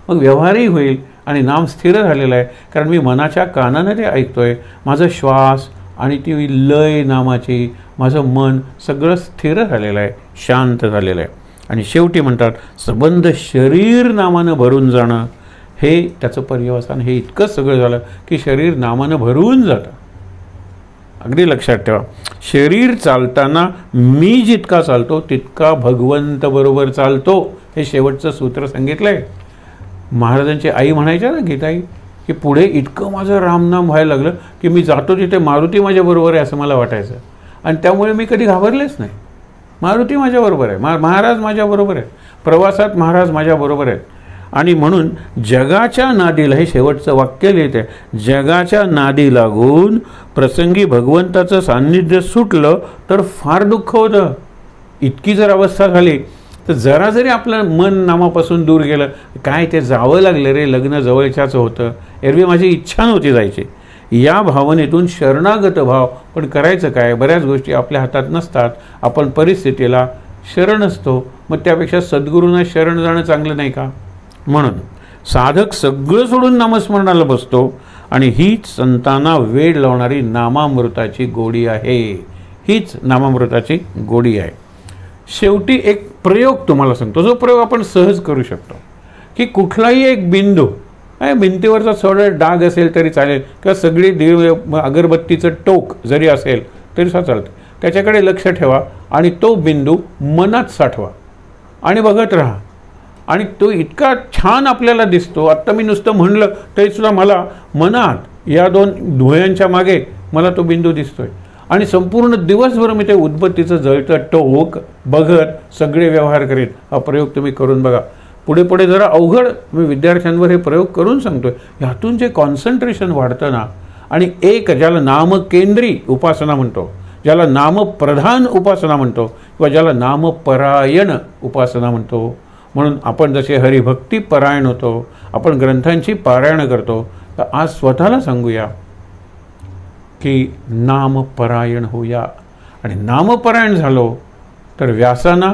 मग व्यवहारही होईल आणि नाम स्थिर झालेलं आहे, कारण मी मनाच्या कानानं ते ऐकतोय. माझं श्वास आणि ती लय नामाची, माझं मन सगळं स्थिर झालेलं आहे, शांत झालेलं आहे. आणि शेवटी म्हणतात सबंध शरीर नामानं भरून जाणं, हे त्याचं पर्यवसान. हे इतकं सगळं झालं की शरीर नामानं भरून जातं. अगदी लक्षात ठेवा, शरीर चालताना मी जितका चालतो तितका भगवंत बरोबर चालतो, हे शेवटचं सूत्र सांगितलं आहे. महाराजांची आई म्हणायच्या ना गीताई, की पुढे इतकं माझं रामनाम व्हायला लागलं की मी जातो तिथे मारुती माझ्याबरोबर आहे असं मला वाटायचं. आणि त्यामुळे मी कधी घाबरलेच नाही. मारुती माझ्याबरोबर आहे, महाराज माझ्याबरोबर आहे, प्रवासात महाराज माझ्याबरोबर आहेत. आणि म्हणून जगाच्या नादीला, हे शेवटचं वाक्य लिहिते, जगाच्या नादी लागून प्रसंगी भगवंताचं सान्निध्य सुटलं तर फार दुःख होतं. इतकी जर अवस्था झाली तर जरा जरी आपलं मन नामापासून दूर गेलं, काय ते जावं लागलं रे, लग्न जवळच्याच होतं, एरवी माझी इच्छा नव्हती जायची, या भावनेतून शरणागत भाव. पण करायचं काय, बऱ्याच गोष्टी आपल्या हातात नसतात, आपण परिस्थितीला शरण असतो मग त्यापेक्षा सद्गुरूंना शरण जाणं चांगलं नाही का? म्हणून साधक सगळं सोडून नामस्मरणाला बसतो आणि हीच संतांना वेळ लावणारी नामामृताची गोडी आहे. हीच नामामृताची गोडी आहे. शेवटी एक प्रयोग तुम्हाला सांगतो, जो प्रयोग आपण सहज करू शकतो, की कुठलाही एक बिंदू, भिंतीवरचा थोडा डाग असेल तरी चालेल, किंवा सगळी अगरबत्तीचं टोक जरी असेल तरी चालतं, त्याच्याकडे लक्ष ठेवा आणि तो बिंदू मनात साठवा आणि बघत राहा. आणि तो इतका छान आपल्याला दिसतो. आत्ता मी नुसतं म्हणलं तरीसुद्धा मला मनात या 2 धुळ्यांच्या मागे मला तो बिंदू दिसतोय आणि संपूर्ण दिवसभर मी ते उदबत्तीचं जळतं टोक बघत सगळे व्यवहार करेन. हा प्रयोग तुम्ही करून बघा. पुढे पुढे जरा अवघड मी विद्यार्थ्यांवर हे प्रयोग करून सांगतोय. ह्यातून जे कॉन्सन्ट्रेशन वाढतं ना, आणि एक ज्याला नामकेंद्री उपासना म्हणतो, ज्याला नामप्रधान उपासना म्हणतो, किंवा ज्याला नामपरायण उपासना म्हणतो. म्हणून आपण जसे हरिभक्ती परायण होतो, आपण ग्रंथांची पारायण करतो, तर आज स्वतःला सांगूया की नामपरायण होऊया. आणि नामपरायण झालो तर व्यासाना,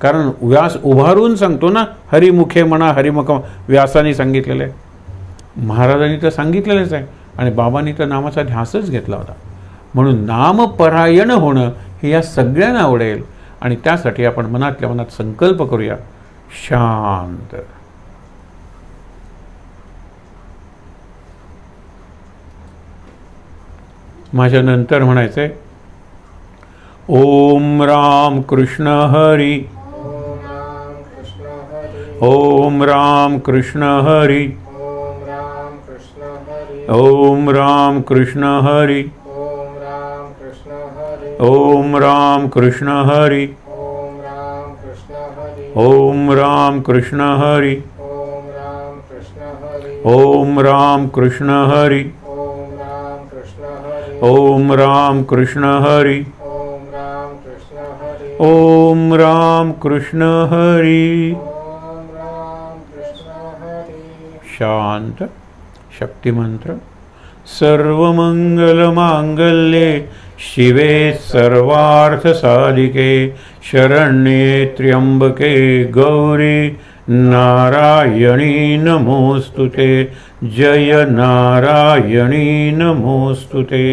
कारण व्यास उभारून सांगतो ना, हरिमुखे म्हणा हरिमुख, व्यासाने सांगितलेलं आहे, महाराजांनी तर सांगितलेलंच आहे, आणि बाबांनी तर नामाचा ध्यासच घेतला होता. म्हणून नामपरायण होणं हे या सगळ्यांना आवडेल. आणि त्यासाठी आपण मनातल्या मनात संकल्प करूया, शांत. माझ्या नंतर म्हणायचंय, ओम राम कृष्ण हरी, ओम राम कृष्ण हरी, ओम राम कृष्ण हरी, ओम राम कृष्ण हरी, ओम राम कृष्ण हरी, ओम राम कृष्ण हरी, ओम राम कृष्ण हरी, ओम राम कृष्ण हरी. शांत. शक्तिमंत्र. सर्वमंगलमांगल्ये शिवे सर्वार्थसाधिके शरण्ये त्र्यंबके गौरी नारायणी नमोस्तुते. जय नारायणी नमोस्तुते.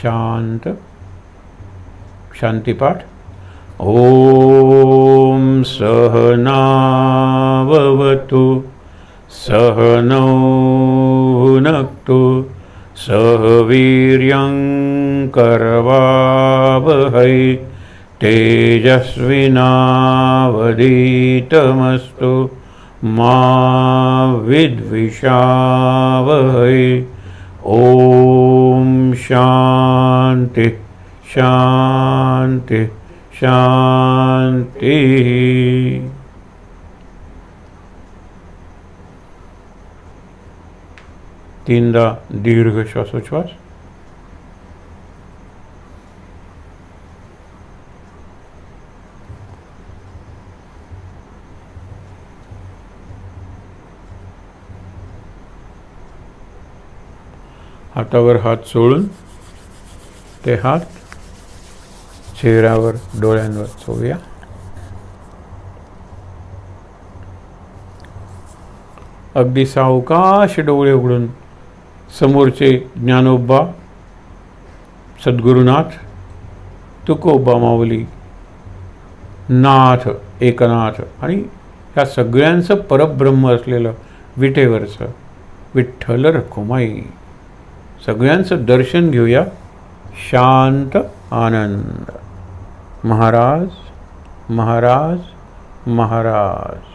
शांत. शांतिपाठ. ओम सहनाववतु सहनौ भुनक्तु सह वीर्यं करवावहै तेजस्विनावधीतमस्तु मा विद्विषावहै. ओम शांति शांति शांति. तीनदा दीर्घ श्वासोच्छ्वास. हातावर हात सोडून ते हात चेहऱ्यावर डोळ्यांवर सोडूया. अगदी सावकाश डोळे उघडून समोरचे ज्ञानोबा, सद्गुरुनाथ, तुकोबा माऊली, नाथ, एकनाथ आणि ह्या सगळ्यांचं परब्रह्म असलेलं विटेवरचं विठ्ठल रखुमाई, सगळ्यांचं दर्शन घेऊया. शांत आनंद. महाराज महाराज महाराज.